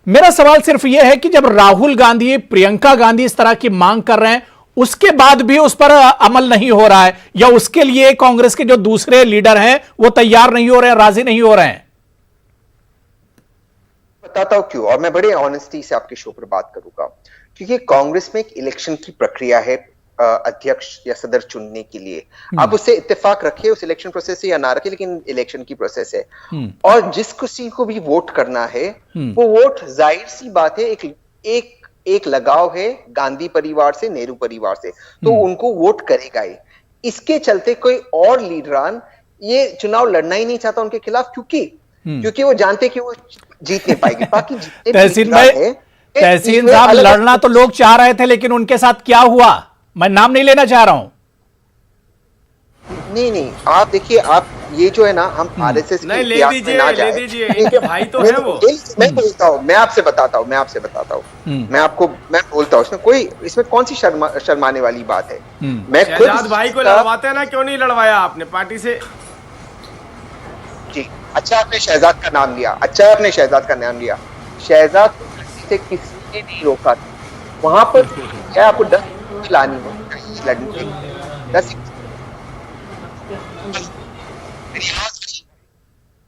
मेरा सवाल सिर्फ यह है कि जब राहुल गांधी, प्रियंका गांधी इस तरह की मांग कर रहे हैं, उसके बाद भी उस पर अमल नहीं हो रहा है, या उसके लिए कांग्रेस के जो दूसरे लीडर हैं वो तैयार नहीं हो रहे हैं, राजी नहीं हो रहे हैं? बताता हूं क्यों, और मैं बड़े ऑनेस्टी से आपके शो पर बात करूंगा। क्योंकि कांग्रेस में एक इलेक्शन की प्रक्रिया है अध्यक्ष या सदर चुनने के लिए। आप उससे इत्तेफाक रखिए उस इलेक्शन प्रोसेस से या ना रखिए, लेकिन इलेक्शन की प्रोसेस है। और जिस किसी को भी वोट करना है वो वोट, जाहिर सी बात है, एक लगाव है गांधी परिवार से, नेहरू परिवार से, तो उनको वोट करेगा ही। इसके चलते कोई और लीडरान ये चुनाव लड़ना ही नहीं चाहता उनके खिलाफ, क्योंकि वो जानते कि वो जीत नहीं पाएगी। बाकी तहसीन साहब, लड़ना तो लोग चाह रहे थे, लेकिन उनके साथ क्या हुआ, मैं नाम नहीं लेना चाह रहा हूं। नहीं, आप देखिए, आप ये जो है ना, हम आरएसएस नहीं, ले दीजिए, इनके भाई तो है वो। मैं बोलता हूँ, मैं आपसे बताता हूँ, मैं बोलता हूँ, इसमें कौन सी शर्माने वाली बात है? मैं शहजाद भाई को लड़वाते हैं ना, क्यों नहीं लड़वाया आपने पार्टी से? जी, अच्छा आपने शहजाद का नाम लिया, शहजाद से किसी ने नहीं रोका था वहां पर। क्या आपको 10 लानी हो लड़ने, 10?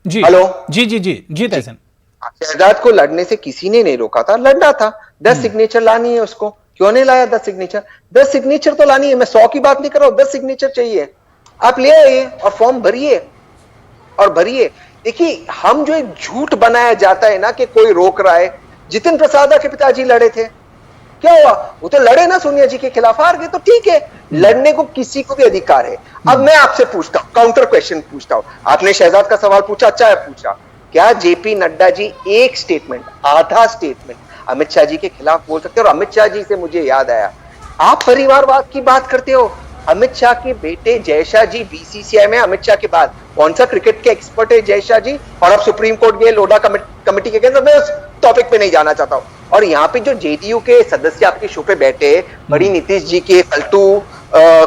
जी, हेलो, जी तहसीन, शहजाद को लड़ने से किसी ने नहीं रोका था, लड़ना था। 10 सिग्नेचर लानी है उसको, क्यों नहीं लाया 10 सिग्नेचर? 10 सिग्नेचर तो लानी है, मैं 100 की बात नहीं कर रहा हूं, 10 सिग्नेचर चाहिए, आप ले आइए और फॉर्म भरिए। देखिए, हम जो एक झूठ बनाया जाता है ना कि कोई रोक रहा है, जितिन प्रसाद के पिताजी लड़े थे, क्या हुआ? वो तो लड़े ना सोनिया जी के खिलाफ, हार गए, तो ठीक है, लड़ने को किसी को भी अधिकार है। अब मैं आपसे पूछता हूं, काउंटर क्वेश्चन पूछता हूं। आपने शहजाद का सवाल पूछा, अच्छा है पूछा, क्या जेपी नड्डा जी एक स्टेटमेंट, आधा स्टेटमेंट अमित शाह जी के खिलाफ बोल सकते हो? और अमित शाह जी से मुझे याद आया, आप परिवारवाद की बात करते हो, अमित शाह के बेटे जयशाह जी बीसीसीआई में अमित शाह के बाद कौन सा क्रिकेट के एक्सपर्ट है जयशाह जी? और अब सुप्रीम कोर्ट गए लोढ़ा कमेटी के केंद्र में, उस टॉपिक पे नहीं जाना चाहता हूं। और यहाँ पे जो जेडीयू के सदस्य आपके शो पे बैठे, बड़ी नीतीश जी के, फल्टू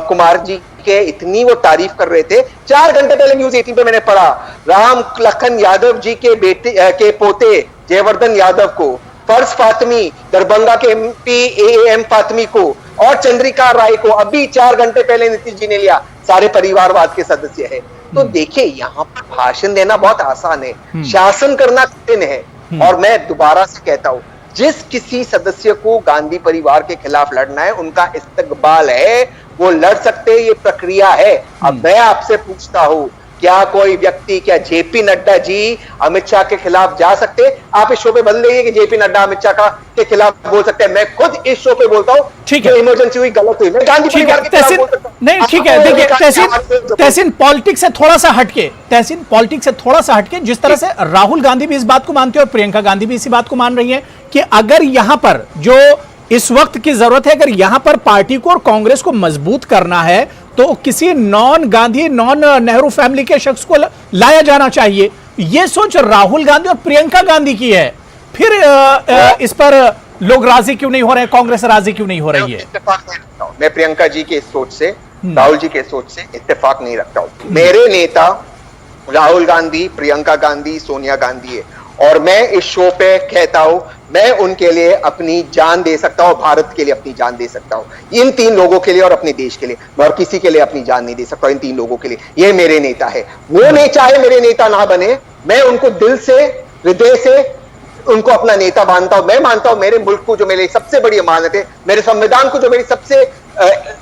कुमार जी के इतनी वो तारीफ कर रहे थे। 4 घंटे पहले न्यूज 18 पे मैंने पढ़ा, राम लखन यादव जी के बेटे के पोते जयवर्धन यादव को, फर्ज फातमी दरभंगा के एमपी एएम फातमी को, और चंद्रिका राय को अभी 4 घंटे पहले नीतीश जी ने लिया। सारे परिवारवाद के सदस्य है। तो देखिए, यहाँ पर भाषण देना बहुत आसान है, शासन करना कठिन है। और मैं दोबारा से कहता हूं, जिस किसी सदस्य को गांधी परिवार के खिलाफ लड़ना है, उनका इस्तकबाल है, वो लड़ सकते हैं, ये प्रक्रिया है। अब मैं आपसे पूछता हूं, क्या कोई व्यक्ति, क्या जेपी नड्डा जी अमित शाह के खिलाफ जा सकते? आप इस शो पे बदल देंगे कि जेपी नड्डा अमित शाह के खिलाफ बोल सकते हैं। मैं खुद इस शो पे बोलता हूं, ठीक है, इमरजेंसी हुई, गलत हुई, मैं गांधी परिवार के खिलाफ बोल सकता हूं। नहीं, ठीक है, देखिए तहसीन पॉलिटिक्स से थोड़ा सा हटके, जिस तरह से राहुल गांधी भी इस बात को मानते हैं और प्रियंका गांधी भी इसी बात को मान रही है कि अगर यहां पर जो इस वक्त की जरूरत है, अगर यहां पर पार्टी को और कांग्रेस को मजबूत करना है, तो किसी non Gandhi, non Nehru family के शख्स को लाया जाना चाहिए। यह सोच राहुल गांधी और प्रियंका गांधी की है। फिर इस पर लोग राजी क्यों नहीं हो रहे हैं, कांग्रेस राजी क्यों नहीं हो रही है? मैं प्रियंका जी के सोच से, राहुल जी के सोच से इत्तेफाक नहीं रखता हूं। मेरे नेता राहुल गांधी, प्रियंका गांधी, सोनिया गांधी है, और मैं इस शो पे कहता हूं, मैं उनके लिए अपनी जान दे सकता हूं, भारत के लिए अपनी जान दे सकता हूं, इन 3 लोगों के लिए और अपने देश के लिए। मैं और किसी के लिए अपनी जान नहीं दे सकता, इन 3 लोगों के लिए। ये मेरे नेता है। वो नहीं चाहे मेरे नेता ना बने, मैं उनको दिल से, हृदय से उनको अपना नेता मानता हूं। मैं मानता हूं मेरे मुल्क को जो मेरी सबसे बड़ी अमानत है, मेरे संविधान को जो मेरी सबसे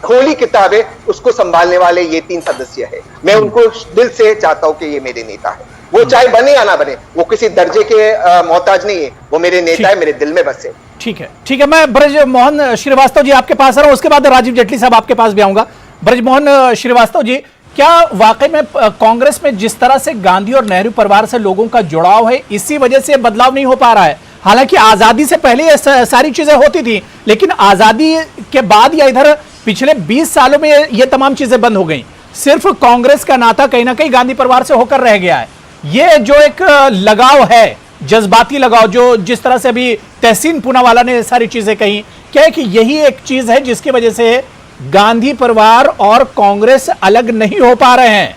होली किताब है, उसको संभालने वाले ये 3 सदस्य है। मैं उनको दिल से चाहता हूं कि ये मेरे नेता है। वो चाहे बने या ना बने, वो किसी दर्जे के मोहताज नहीं है, वो मेरे नेता है, मेरे दिल में बस है। ठीक है, मैं ब्रजमोहन श्रीवास्तव जी आपके पास आ रहा हूं, उसके बाद राजीव जेटली साहब आपके पास भी आऊंगा। ब्रजमोहन श्रीवास्तव जी, क्या वाकई में कांग्रेस में जिस तरह से गांधी और नेहरू परिवार से लोगों का जुड़ाव है, इसी वजह से बदलाव नहीं हो पा रहा है? हालांकि आजादी से पहले ये सारी चीजें होती थी, लेकिन आजादी के बाद या इधर पिछले 20 सालों में ये तमाम चीजें बंद हो गई। सिर्फ कांग्रेस का नाता कहीं ना कहीं गांधी परिवार से होकर रह गया है। ये जो एक लगाव है, जज्बाती लगाव, जो जिस तरह से अभी तहसीन पूनावाला ने सारी चीजें कही, क्या है कि यही एक चीज है जिसकी वजह से गांधी परिवार और कांग्रेस अलग नहीं हो पा रहे हैं?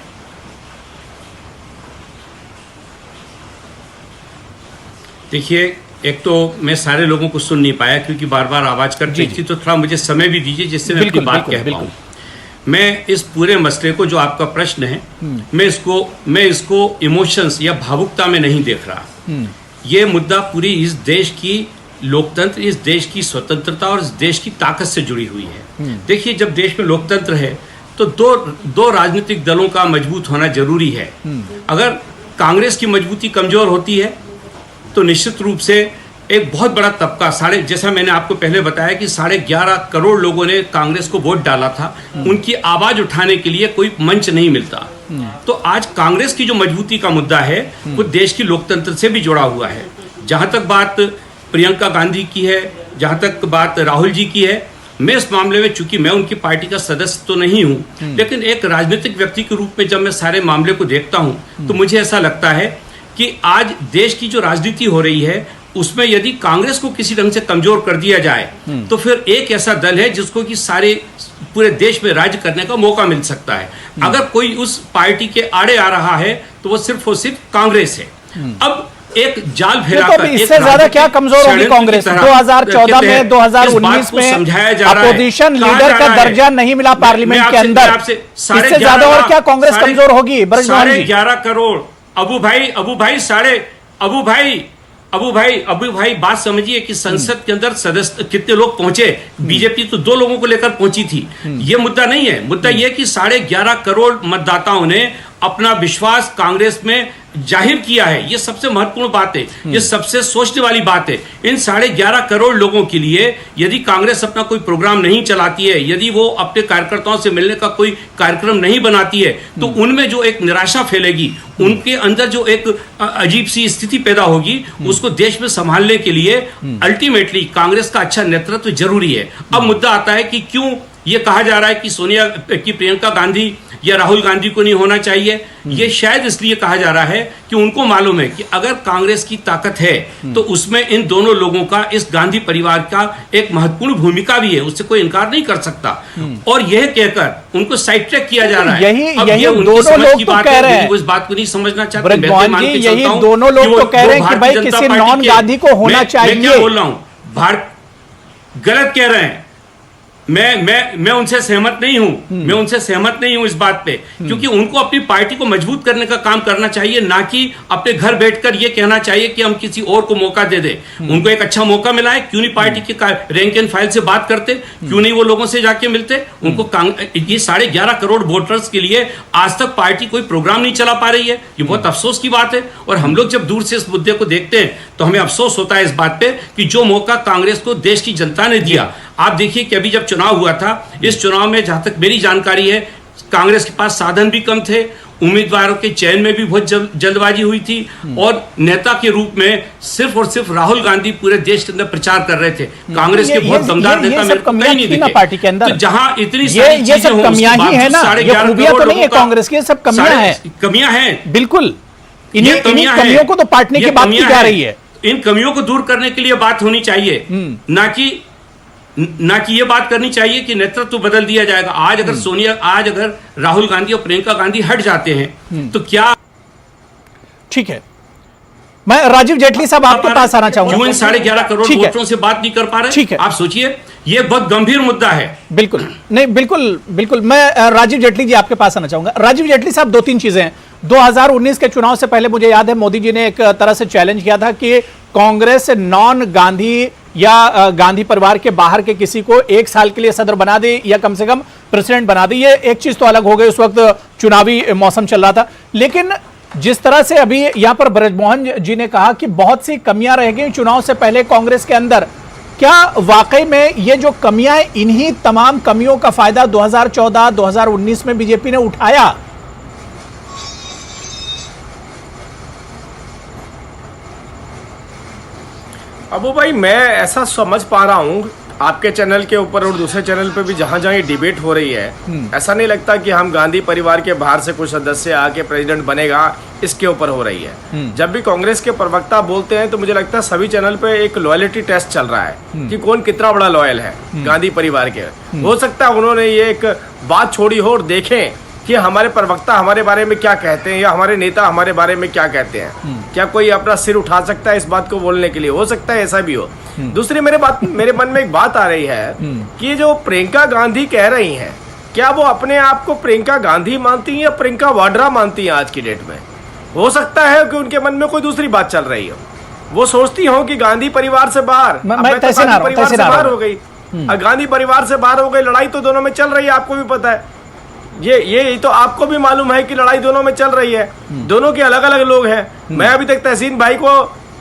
देखिए, एक तो मैं सारे लोगों को सुन नहीं पाया क्योंकि बार बार आवाज कट रही थी, तो थोड़ा मुझे समय भी दीजिए जिससे मैं अपनी बात कह पाऊं। मैं इस पूरे मसले को, जो आपका प्रश्न है, मैं इसको इमोशंस या भावुकता में नहीं देख रहा। ये मुद्दा पूरी इस देश की लोकतंत्र, इस देश की स्वतंत्रता और इस देश की ताकत से जुड़ी हुई है। देखिए, जब देश में लोकतंत्र है तो दो राजनीतिक दलों का मजबूत होना जरूरी है। अगर कांग्रेस की मजबूती कमजोर होती है तो निश्चित रूप से एक बहुत बड़ा तबका, जैसा मैंने आपको पहले बताया कि 11.5 करोड़ लोगों ने कांग्रेस को वोट डाला था, उनकी आवाज उठाने के लिए कोई मंच नहीं मिलता। तो आज कांग्रेस की जो मजबूती का मुद्दा है वो देश की लोकतंत्र से भी जुड़ा हुआ है। जहां तक बात प्रियंका गांधी की है, जहां तक बात राहुल जी की है, मैं इस मामले में, चूंकि मैं उनकी पार्टी का सदस्य तो नहीं हूं, लेकिन एक राजनीतिक व्यक्ति के रूप में जब मैं सारे मामले को देखता हूं तो मुझे ऐसा लगता है कि आज देश की जो राजनीति हो रही है उसमें यदि कांग्रेस को किसी ढंग से कमजोर कर दिया जाए तो फिर एक ऐसा दल है जिसको कि पूरे देश में राज्य करने का मौका मिल सकता है। अगर कोई उस पार्टी के आड़े आ रहा है तो वो सिर्फ और सिर्फ कांग्रेस है। अब एक जाल फैलाकर, इससे ज्यादा क्या कमजोर होगी कांग्रेस? 2014 में, 2019 में अपोजिशन लीडर का दर्जा नहीं मिला पार्लियामेंट के अंदर, इससे ज्यादा और क्या कांग्रेस कमजोर होगी? 11.5 करोड़ अबू भाई बात समझिए कि संसद के अंदर सदस्य कितने लोग पहुंचे। बीजेपी तो 2 लोगों को लेकर पहुंची थी। ये मुद्दा नहीं है। मुद्दा यह कि 11.5 करोड़ मतदाताओं ने अपना विश्वास कांग्रेस में जाहिर किया है। ये सबसे महत्वपूर्ण बात है, ये सबसे सोचने वाली बात है। इन 11.5 करोड़ लोगों के लिए यदि कांग्रेस अपना कोई प्रोग्राम नहीं चलाती है, यदि वो अपने कार्यकर्ताओं से मिलने का कोई कार्यक्रम नहीं बनाती है, तो उनमें जो एक निराशा फैलेगी, उनके अंदर जो एक अजीब सी स्थिति पैदा होगी, उसको देश में संभालने के लिए अल्टीमेटली कांग्रेस का अच्छा नेतृत्व जरूरी है। अब मुद्दा आता है कि क्यों ये कहा जा रहा है कि प्रियंका गांधी या राहुल गांधी को नहीं होना चाहिए। ये शायद इसलिए कहा जा रहा है कि उनको मालूम है कि अगर कांग्रेस की ताकत है तो उसमें इन दोनों लोगों का, इस गांधी परिवार का एक महत्वपूर्ण भूमिका भी है, उससे कोई इनकार नहीं कर सकता। और यह कहकर उनको साइड ट्रैक किया जा रहा है। यही दोनों लोग तो कह रहे हैं, वो इस बात को नहीं समझना चाहते। यही दोनों लोग तो कह रहे हैं कि भाई किसी नॉन गांधी को होना चाहिए। मैं क्या बोल रहा हूं, भारत गलत कह रहे हैं। मैं उनसे सहमत नहीं हूं। मैं उनसे सहमत नहीं हूं इस बात पे, क्योंकि उनको अपनी पार्टी को मजबूत करने का काम करना चाहिए, ना कि अपने घर बैठकर ये कहना चाहिए कि हम किसी और को मौका दे दें। उनको एक अच्छा मौका मिला है, क्यों नहीं पार्टी के रैंक एंड फाइल से बात करते, क्यों नहीं वो लोगों से जाके मिलते। उनको ये 11.5 करोड़ वोटर्स के लिए आज तक पार्टी कोई प्रोग्राम नहीं चला पा रही है। ये बहुत अफसोस की बात है। और हम लोग जब दूर से इस मुद्दे को देखते हैं तो हमें अफसोस होता है इस बात पे कि जो मौका कांग्रेस को देश की जनता ने दिया। आप देखिए कि अभी जब चुनाव हुआ था, इस चुनाव में जहां तक मेरी जानकारी है, कांग्रेस के पास साधन भी कम थे, उम्मीदवारों के चयन में भी बहुत जल्दबाजी हुई थी, और नेता के रूप में सिर्फ और सिर्फ राहुल गांधी पूरे देश के अंदर प्रचार कर रहे थे। कांग्रेस के बहुत दमदार नेता मेरे को कहीं नहीं दिखे पार्टी के अंदर। तो जहां इतनी सारी चीजें हो, कमियां ही है ना, ये खूबियां तो नहीं है कांग्रेस की, सब कमियां हैं। बिल्कुल, इन्हीं कमियों को तो पाटने की बात की जा रही है। इन कमियों को दूर करने के लिए बात होनी चाहिए, ना कि ये बात करनी चाहिए कि नेतृत्व बदल दिया जाएगा। आज अगर राहुल गांधी और प्रियंका गांधी हट जाते हैं तो क्या? ठीक है, मैं राजीव जेटली साहब आपके पास आना चाहूंगा। क्यों इन 11.5 करोड़ वोटरों से बात नहीं कर पा रहे? ठीक है, आप सोचिए, ये बहुत गंभीर मुद्दा है। बिल्कुल नहीं, बिल्कुल मैं राजीव जेटली जी आपके पास आना चाहूंगा। राजीव जेटली साहब, 2-3 चीजें हैं। 2019 के चुनाव से पहले मुझे याद है मोदी जी ने एक तरह से चैलेंज किया था कि कांग्रेस नॉन गांधी या गांधी परिवार के बाहर के किसी को 1 साल के लिए सदर बना दे या कम से कम प्रेसिडेंट बना दे। ये एक चीज तो अलग हो गई, उस वक्त चुनावी मौसम चल रहा था। लेकिन जिस तरह से अभी यहां पर ब्रजमोहन जी ने कहा कि बहुत सी कमियां रह गई चुनाव से पहले कांग्रेस के अंदर, क्या वाकई में ये जो कमियां, इन्हीं तमाम कमियों का फायदा 2014-2019 में बीजेपी ने उठाया? अबू भाई, मैं ऐसा समझ पा रहा हूं, आपके चैनल के ऊपर और दूसरे चैनल पे भी जहां जहां ये डिबेट हो रही है, ऐसा नहीं लगता कि हम गांधी परिवार के बाहर से कुछ सदस्य आके प्रेसिडेंट बनेगा, इसके ऊपर हो रही है। जब भी कांग्रेस के प्रवक्ता बोलते हैं तो मुझे लगता है सभी चैनल पे एक लॉयल्टी टेस्ट चल रहा है कि कौन कितना बड़ा लॉयल है गांधी परिवार के। हो सकता है उन्होंने ये एक बात छोड़ी हो और देखें कि हमारे प्रवक्ता हमारे बारे में क्या कहते हैं या हमारे नेता हमारे बारे में क्या कहते हैं। क्या कोई अपना सिर उठा सकता है इस बात को बोलने के लिए? हो सकता है ऐसा भी हो। दूसरी मेरे मन में एक बात आ रही है कि जो प्रियंका गांधी कह रही हैं, क्या वो अपने आप को प्रियंका गांधी मानती हैं या प्रियंका वाड्रा मानती हैं आज की डेट में? हो सकता है कि उनके मन में कोई दूसरी बात चल रही हो। वो सोचती हो कि गांधी परिवार से बाहर, परिवार से बाहर हो गई, गांधी परिवार से बाहर हो गई, लड़ाई तो दोनों में चल रही है, आपको भी पता है। ये तो आपको भी मालूम है कि लड़ाई दोनों में चल रही है, दोनों के अलग अलग लोग हैं। मैं अभी तक तहसीन भाई को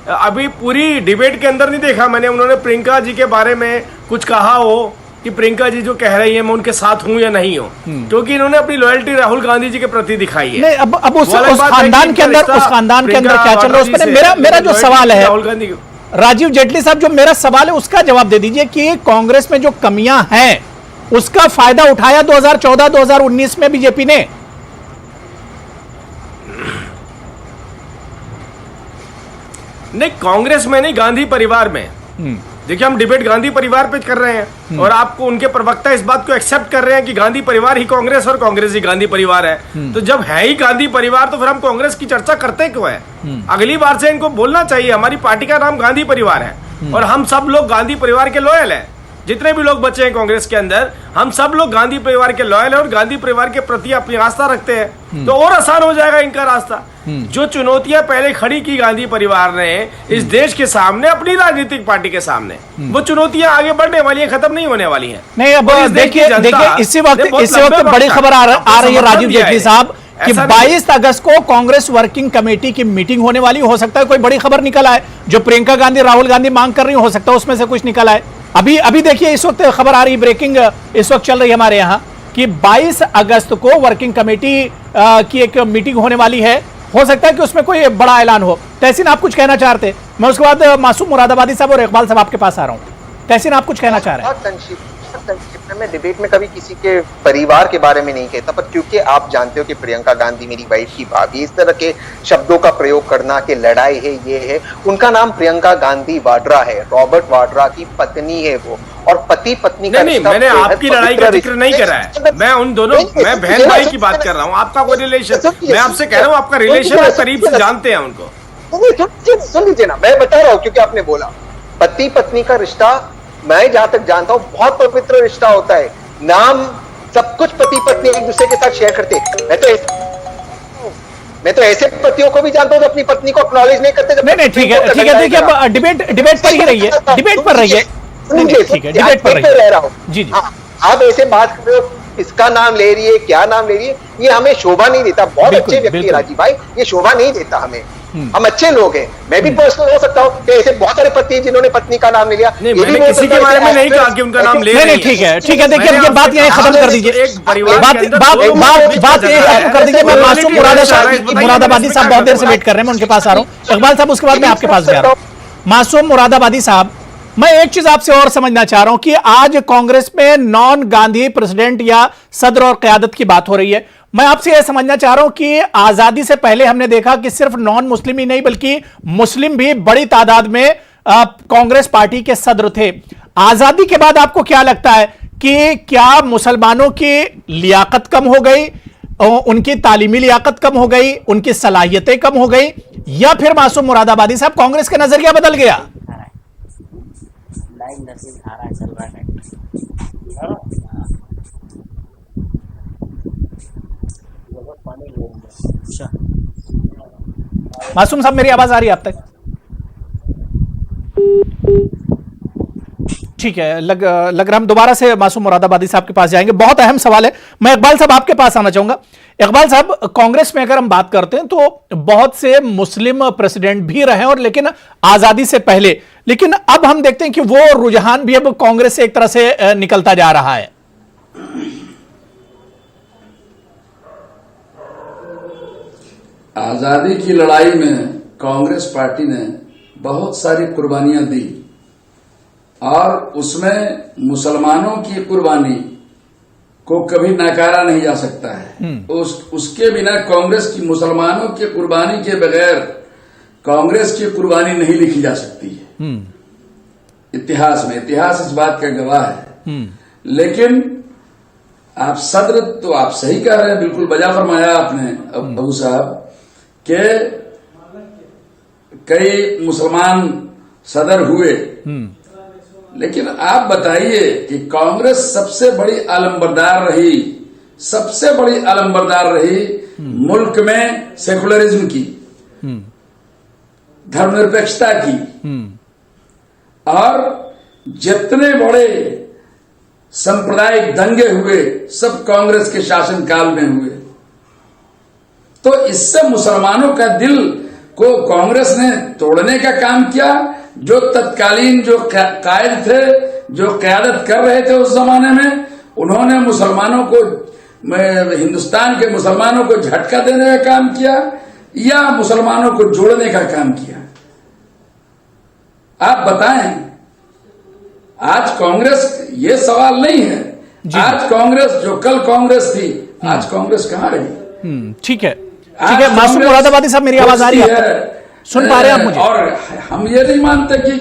अभी पूरी डिबेट के अंदर नहीं देखा मैंने, उन्होंने प्रियंका जी के बारे में कुछ कहा हो कि प्रियंका जी जो कह रही है मैं उनके साथ हूं या नहीं हूं, क्योंकि इन्होंने अपनी लॉयल्टी राहुल गांधी जी के प्रति दिखाई है। नहीं, अब उस खानदान के अंदर क्या चल रहा है उस पर मेरा जो सवाल है राहुल गांधी, राजीव जेटली साहब, जो मेरा सवाल है उसका जवाब दे दीजिए कि कांग्रेस में जो कमियां हैं उसका फायदा उठाया 2014-2019 में बीजेपी ने? नहीं, कांग्रेस में नहीं, गांधी परिवार में। देखिए, हम डिबेट गांधी परिवार पे कर रहे हैं और आपको उनके प्रवक्ता इस बात को एक्सेप्ट कर रहे हैं कि गांधी परिवार ही कांग्रेस और कांग्रेस ही गांधी परिवार है। तो जब है ही गांधी परिवार तो फिर हम कांग्रेस की चर्चा करते क्यों है? अगली बार से इनको बोलना चाहिए हमारी पार्टी का नाम गांधी परिवार है और हम सब लोग गांधी परिवार के लॉयल हैं। जितने भी लोग बचे हैं कांग्रेस के अंदर, हम सब लोग गांधी परिवार के लॉयल हैं और गांधी परिवार के प्रति अपनी आस्था रखते हैं, तो और आसान हो जाएगा इनका रास्ता। जो चुनौतियां पहले खड़ी की गांधी परिवार ने इस देश के सामने, अपनी राजनीतिक पार्टी के सामने, वो चुनौतियां आगे बढ़ने वाली है, खत्म नहीं होने वाली है। नहीं, अब देखिए इसी वक्त बड़ी खबर आ रही है राजीव जेटली साहब कि 22 अगस्त को कांग्रेस वर्किंग कमेटी की मीटिंग होने वाली, हो सकता है कोई बड़ी खबर निकल आए जो प्रियंका गांधी राहुल गांधी मांग कर रही हो सकता है उसमें से कुछ निकल आए। अभी देखिए इस वक्त खबर आ रही, ब्रेकिंग इस वक्त चल रही है हमारे यहाँ कि 22 अगस्त को वर्किंग कमेटी की एक मीटिंग होने वाली है, हो सकता है कि उसमें कोई बड़ा ऐलान हो। तहसीन, आप कुछ कहना चाहते? मैं उसके बाद मासूम मुरादाबादी साहब और इकबाल साहब आपके पास आ रहा हूँ। तहसीन, आप कुछ कहना चाह रहे हैं? संक्षिप्त में, मैं डिबेट में कभी किसी के परिवार के बारे में नहीं कहता, पर क्योंकि आप जानते हो कि प्रियंका गांधी मेरी वाइफ की भाभी, इस तरह के शब्दों का प्रयोग करना कि लड़ाई है, ये है, उनका नाम प्रियंका गांधी वाड्रा है, रॉबर्ट वाड्रा की पत्नी है वो, और पति पत्नी का नहीं, मैंने आपकी लड़ाई का जिक्र नहीं करा है, मैं उन दोनों, मैं बहन भाई की बात कर रहा हूँ। आपका कोई रिलेशन, मैं आपसे कह रहा हूँ आपका रिलेशन करीब से जानते हैं उनको। सुन लीजिए ना, मैं बता रहा हूँ क्योंकि आपने बोला पति पत्नी का रिश्ता, मैं जहां तक जानता हूं बहुत पवित्र रिश्ता होता है, नाम सब कुछ पति पत्नी एक दूसरे के साथ शेयर करते। मैं तो ऐसे पतियों को भी जानता हूं जो अपनी पत्नी को एक्नॉलेज नहीं करते। नहीं, ठीक है, देखिए अब डिबेट पर ही रहिए, डिबेट पर रहिए, ठीक है, डिबेट पर रह रहा हूँ जी। आप ऐसे बात कर रहे हो, इसका नाम ले रही है, क्या नाम ले रही है, ये हमें शोभा नहीं देता। बहुत अच्छे व्यक्ति है राजीव भाई, ये शोभा नहीं देता हमें, हम अच्छे लोग हैं। मैं भी पर्सनल हो सकता हूँ कि ऐसे बहुत सारे पति हैं जिन्होंने पत्नी का नाम ले लिया। नहीं, मैंने किसी के बारे में नहीं कहा कि उनका नाम ले रही है। ठीक है, देखिए ये बात यहीं खत्म कर दीजिए, बात यहीं खत्म कर दीजिए। मैं मासूम मुरादाबादी साहब बहुत देर से वेट कर रहे हैं, मैं उनके पास आ रहा हूँ। इकबाल साहब, उसके बाद मैं आपके पास भी आ रहा हूँ। मासूम मुरादाबादी साहब, मैं एक चीज आपसे और समझना चाह रहा हूं कि आज कांग्रेस में नॉन गांधी प्रेसिडेंट या सदर और क़यादत की बात हो रही है। मैं आपसे यह समझना चाह रहा हूं कि आजादी से पहले हमने देखा कि सिर्फ नॉन मुस्लिम ही नहीं बल्कि मुस्लिम भी बड़ी तादाद में कांग्रेस पार्टी के सदर थे। आजादी के बाद आपको क्या लगता है कि क्या मुसलमानों की लियाकत कम हो गई, उनकी तालीमी लियाकत कम हो गई, उनकी सलाहियतें कम हो गई, या फिर मासूम मुरादाबादी साहब कांग्रेस का नजरिया बदल गया? चल रहा है। मासूम साहब, मेरी आवाज आ रही है आप तक? ठीक है, लग रहा हम दोबारा से मासूम मुरादाबादी साहब के पास जाएंगे। बहुत अहम सवाल है। मैं इकबाल साहब आपके पास आना चाहूंगा। इकबाल साहब, कांग्रेस में अगर हम बात करते हैं तो बहुत से मुस्लिम प्रेसिडेंट भी रहे और लेकिन आजादी से पहले, लेकिन अब हम देखते हैं कि वो रुझान भी अब कांग्रेस से एक तरह से निकलता जा रहा है। आजादी की लड़ाई में कांग्रेस पार्टी ने बहुत सारी कुर्बानियां दी, और उसमें मुसलमानों की कुर्बानी को कभी नकारा नहीं जा सकता है। उसके बिना कांग्रेस की, मुसलमानों की कुर्बानी के बगैर कांग्रेस की कुर्बानी नहीं लिखी जा सकती है इतिहास में। इतिहास इस बात का गवाह है। लेकिन आप सदर, तो आप सही कह रहे हैं, बिल्कुल बजा फरमाया आपने अबू साहब, के कई मुसलमान सदर हुए। लेकिन आप बताइए कि कांग्रेस सबसे बड़ी अलंबरदार रही, सबसे बड़ी अलंबरदार रही मुल्क में सेकुलरिज्म की, धर्मनिरपेक्षता की, और जितने बड़े सांप्रदायिक दंगे हुए सब कांग्रेस के शासनकाल में हुए। तो इससे मुसलमानों का दिल को कांग्रेस ने तोड़ने का काम किया। जो तत्कालीन जो कायद थे, जो क़यादत कर रहे थे उस जमाने में, उन्होंने मुसलमानों को, हिंदुस्तान के मुसलमानों को झटका देने का काम किया या मुसलमानों को जोड़ने का काम किया? आप बताएं। आज कांग्रेस, ये सवाल नहीं है, आज कांग्रेस जो कल कांग्रेस थी, आज कांग्रेस कहां रही? ठीक है, ठीक है। मासूम मुरादाबादी साहब, मेरी आवाज आ रही है? सुन पा रहे हैं आप मुझे? और हम ये नहीं मानते कि,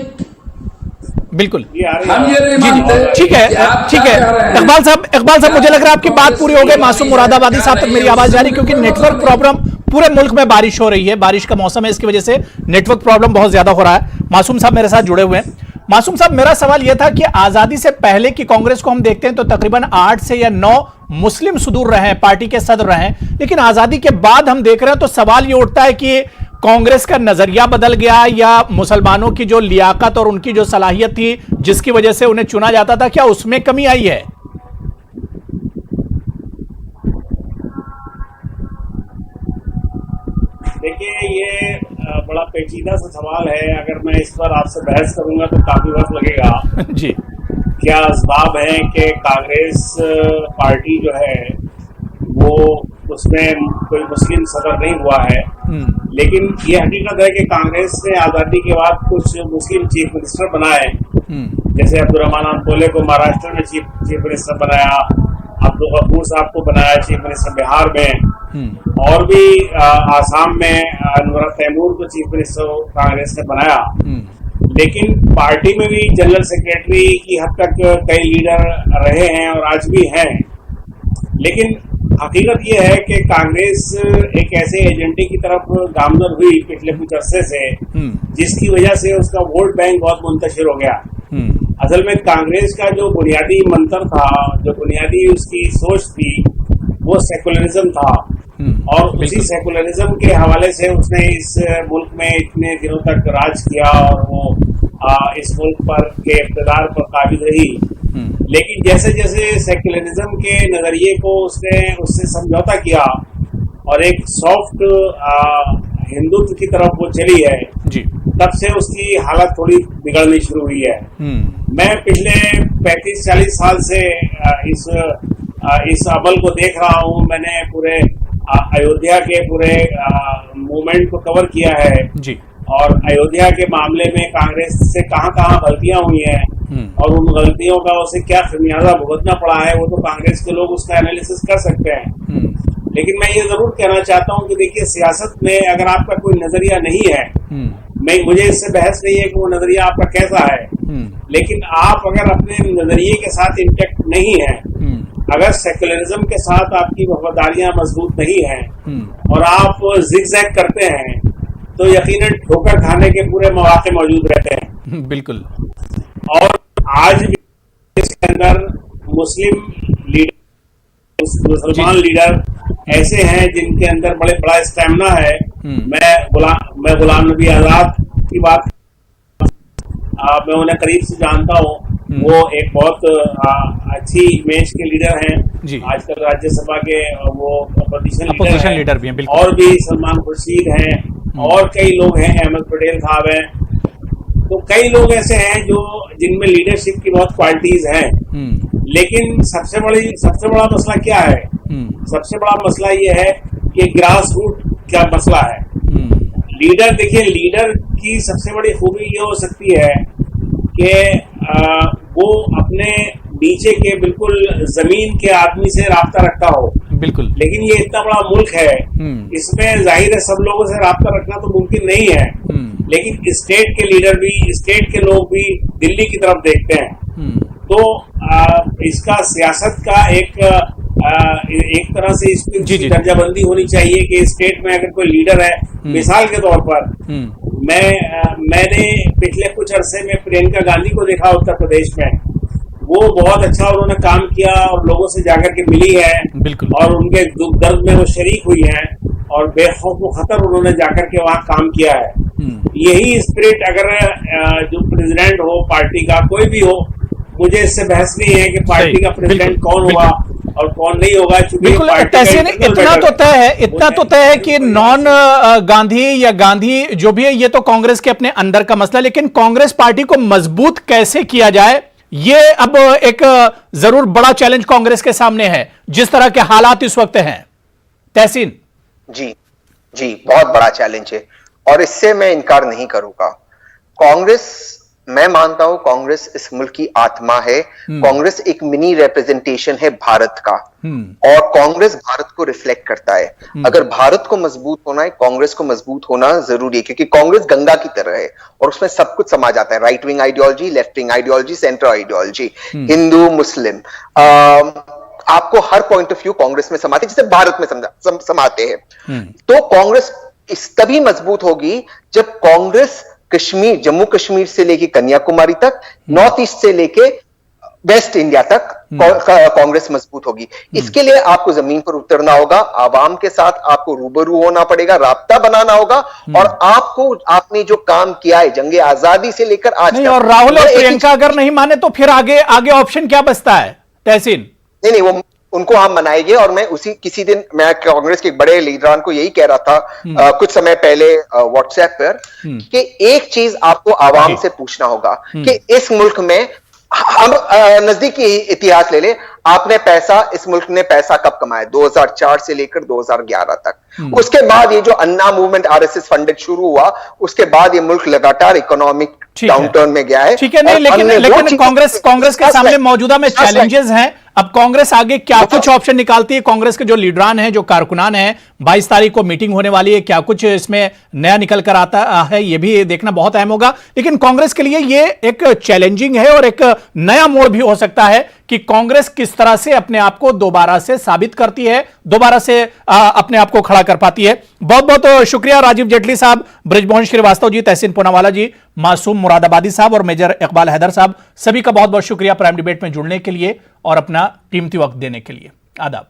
बिल्कुल हम ये नहीं मानते। ठीक है, ठीक है। इकबाल साहब, मुझे लग रहा है आपकी बात पूरी हो गई। मासूम मुरादाबादी साहब तक मेरी आवाज जा रही, क्योंकि नेटवर्क प्रॉब्लम, पूरे मुल्क में बारिश हो रही है, बारिश का मौसम है, इसकी वजह से नेटवर्क प्रॉब्लम बहुत ज्यादा हो रहा है। मासूम साहब मेरे साथ जुड़े हुए हैं। मासूम साहब, मेरा सवाल यह था कि आजादी से पहले की कांग्रेस को हम देखते हैं तो तकरीबन 8 से या 9 मुस्लिम सुदूर रहे हैं, पार्टी के सदर रहे हैं। लेकिन आजादी के बाद हम देख रहे हैं तो सवाल यह उठता है कि कांग्रेस का नजरिया बदल गया, या मुसलमानों की जो लियाकत और उनकी जो सलाहियत थी जिसकी वजह से उन्हें चुना जाता था, क्या उसमें कमी आई है? देखिए, ये बड़ा पेचीदा सा सवाल है। अगर मैं इस पर आपसे बहस करूंगा तो काफी वक्त लगेगा। जी। क्या असबाब है कि कांग्रेस पार्टी जो है वो, उसमें कोई मुस्लिम सदर नहीं हुआ है, लेकिन ये हकीकत है कि कांग्रेस ने आजादी के बाद कुछ मुस्लिम चीफ मिनिस्टर बनाए, जैसे अब्दुर्रहमान अनतोले को महाराष्ट्र में चीफ मिनिस्टर बनाया, अब्दुल गफूर साहब को बनाया चीफ मिनिस्टर बिहार में, और भी आसाम में अनवर तैमूर को चीफ मिनिस्टर कांग्रेस ने बनाया। लेकिन पार्टी में भी जनरल सेक्रेटरी की हद तक कई लीडर रहे हैं और आज भी हैं। लेकिन हकीकत यह है कि कांग्रेस एक ऐसे एजेंडे की तरफ गामजन हुई पिछले कुछ अरसे से, जिसकी वजह से उसका वोट बैंक बहुत मुंतशिर हो गया। असल में कांग्रेस का जो बुनियादी मंत्र था, जो बुनियादी उसकी सोच थी, वो सेकुलरिज्म था, और उसी सेकुलरिज्म के हवाले से उसने इस मुल्क में इतने दिनों तक राज किया और वो इस मुल्क पर के इक़्तिदार पर काबिज रही। लेकिन जैसे जैसे सेकुलरिज्म के नजरिए को उससे समझौता किया और एक सॉफ्ट हिंदुत्व की तरफ वो चली है जी, तब से उसकी हालत थोड़ी बिगड़नी शुरू हुई है। मैं पिछले 35-40 साल से इस अमल को देख रहा हूँ। मैंने पूरे अयोध्या के पूरे मूवमेंट को कवर किया है जी, और अयोध्या के मामले में कांग्रेस से कहां गलतियां हुई हैं और उन गलतियों का उसे क्या खमियाजा भुगतना पड़ा है, वो तो कांग्रेस के लोग उसका एनालिसिस कर सकते हैं। लेकिन मैं ये जरूर कहना चाहता हूं कि देखिए, सियासत में अगर आपका कोई नजरिया नहीं है, मुझे इससे बहस नहीं है कि वो नजरिया आपका कैसा है, लेकिन आप अगर अपने नजरिए के साथ इंटेक्ट नहीं है, अगर सेकुलरिज्म के साथ आपकी वफादारियां मजबूत नहीं है और आप जिगजैग करते हैं, तो यकीनन ठोकर खाने के पूरे मौके मौजूद रहते हैं। बिल्कुल। और आज भी इसके अंदर मुस्लिम लीडर, मुसलमान लीडर ऐसे हैं जिनके अंदर बड़ा स्टैमिना है। मैं गुलाम नबी आजाद की बात, मैं उन्हें करीब से जानता हूँ। वो एक बहुत अच्छी इमेज के लीडर हैं, आजकल राज्यसभा के वो अपोजिशन लीडर भी हैं, और भी सलमान खुर्शीद हैं, और कई लोग हैं, अहमद पटेल साहब हैं। तो कई लोग ऐसे हैं जिनमें लीडरशिप की बहुत क्वालिटीज हैं। लेकिन सबसे बड़ा मसला क्या है? सबसे बड़ा मसला ये है कि ग्रास रूट क्या मसला है। लीडर, देखिए, लीडर की सबसे बड़ी खूबी ये हो सकती है कि वो अपने नीचे के बिल्कुल जमीन के आदमी से राब्ता रखता हो। बिल्कुल। लेकिन ये इतना बड़ा मुल्क है, इसमें जाहिर है सब लोगों से राब्ता रखना तो मुमकिन नहीं है, लेकिन स्टेट के लीडर भी, स्टेट के लोग भी दिल्ली की तरफ देखते हैं। तो इसका सियासत का एक तरह से इसकी दर्जाबंदी होनी चाहिए कि स्टेट में अगर कोई लीडर है, मिसाल के तौर पर मैंने पिछले कुछ अरसे में प्रियंका गांधी को देखा उत्तर प्रदेश में। वो बहुत अच्छा उन्होंने काम किया और लोगों से जाकर के मिली है, और उनके दुख दर्द में वो शरीक हुई हैं, और बेखौफ खतर उन्होंने जाकर के वहाँ काम किया है। यही स्पिरिट अगर जो प्रेसिडेंट हो पार्टी का, कोई भी हो, मुझे इससे बहस नहीं है कि पार्टी का प्रेसिडेंट कौन होगा और कौन नहीं होगा। बिल्कुल, इतना तो तय है कि नॉन गांधी या गांधी जो भी है, ये तो कांग्रेस के अपने अंदर का मसला, लेकिन कांग्रेस पार्टी को मजबूत कैसे किया जाए, ये अब एक जरूर बड़ा चैलेंज कांग्रेस के सामने है, जिस तरह के हालात इस वक्त हैं। तहसीन जी, बहुत बड़ा चैलेंज है, और इससे मैं इनकार नहीं करूंगा। कांग्रेस, मैं मानता हूं कांग्रेस इस मुल्क की आत्मा है। कांग्रेस एक मिनी रिप्रेजेंटेशन है भारत का, और कांग्रेस भारत को रिफ्लेक्ट करता है। अगर भारत को मजबूत होना है, कांग्रेस को मजबूत होना जरूरी है, क्योंकि कांग्रेस गंगा की तरह है और उसमें सब कुछ समा जाता है। Right wing ideology, left wing ideology, centre ideology, Hindu Muslim, आपको हर पॉइंट ऑफ व्यू कांग्रेस में समाते, जिसे भारत में समाते हैं। तो कांग्रेस तभी मजबूत होगी जब कांग्रेस कश्मीर, जम्मू कश्मीर से लेके कन्याकुमारी तक, नॉर्थ ईस्ट से लेके वेस्ट इंडिया तक कांग्रेस मजबूत होगी। इसके लिए आपको जमीन पर उतरना होगा, आवाम के साथ आपको रूबरू होना पड़ेगा, राब्ता बनाना होगा, और आपको आपने जो काम किया है जंगे आजादी से लेकर आज नहीं, और राहुल और प्रियंका अगर नहीं माने तो फिर आगे ऑप्शन क्या बचता है तहसीन? नहीं, वो उनको हम मनाएंगे। और मैं किसी दिन मैं कांग्रेस के बड़े लीडरान को यही कह रहा था कुछ समय पहले व्हाट्सएप पर, कि एक चीज आपको आवाम से पूछना होगा कि इस मुल्क में, हम नजदीकी इतिहास ले ले, आपने पैसा, इस मुल्क ने पैसा कब कमाया? 2004 से लेकर 2011 तक। उसके बाद ये जो अन्ना मूवमेंट आरएसएस फंडेड शुरू हुआ, उसके बाद ये मुल्क लगातार इकोनॉमिक डाउनटर्न में गया है। ठीक है, नहीं, लेकिन कांग्रेस के सामने मौजूदा में चैलेंजेस हैं। अब कांग्रेस आगे क्या कुछ ऑप्शन निकालती है? कांग्रेस के जो लीडरान हैं, जो कारकुनान हैं, 22 तारीख को मीटिंग होने वाली है, क्या कुछ इसमें नया निकल कर आता है, ये भी देखना बहुत अहम होगा। लेकिन कांग्रेस के लिए ये एक चैलेंजिंग है और एक नया मोड़ भी हो सकता है कि कांग्रेस किस तरह से अपने आप को दोबारा से साबित करती है, दोबारा से अपने आप को खड़ा कर पाती है। बहुत बहुत शुक्रिया राजीव जेटली साहब, ब्रिजमोहन श्रीवास्तव जी, तहसीन पूनावाला जी, मासूम मुरादाबादी साहब और मेजर इकबाल हैदर साहब, सभी का बहुत बहुत शुक्रिया प्राइम डिबेट में जुड़ने के लिए और अपना कीमती वक्त देने के लिए। आदाब।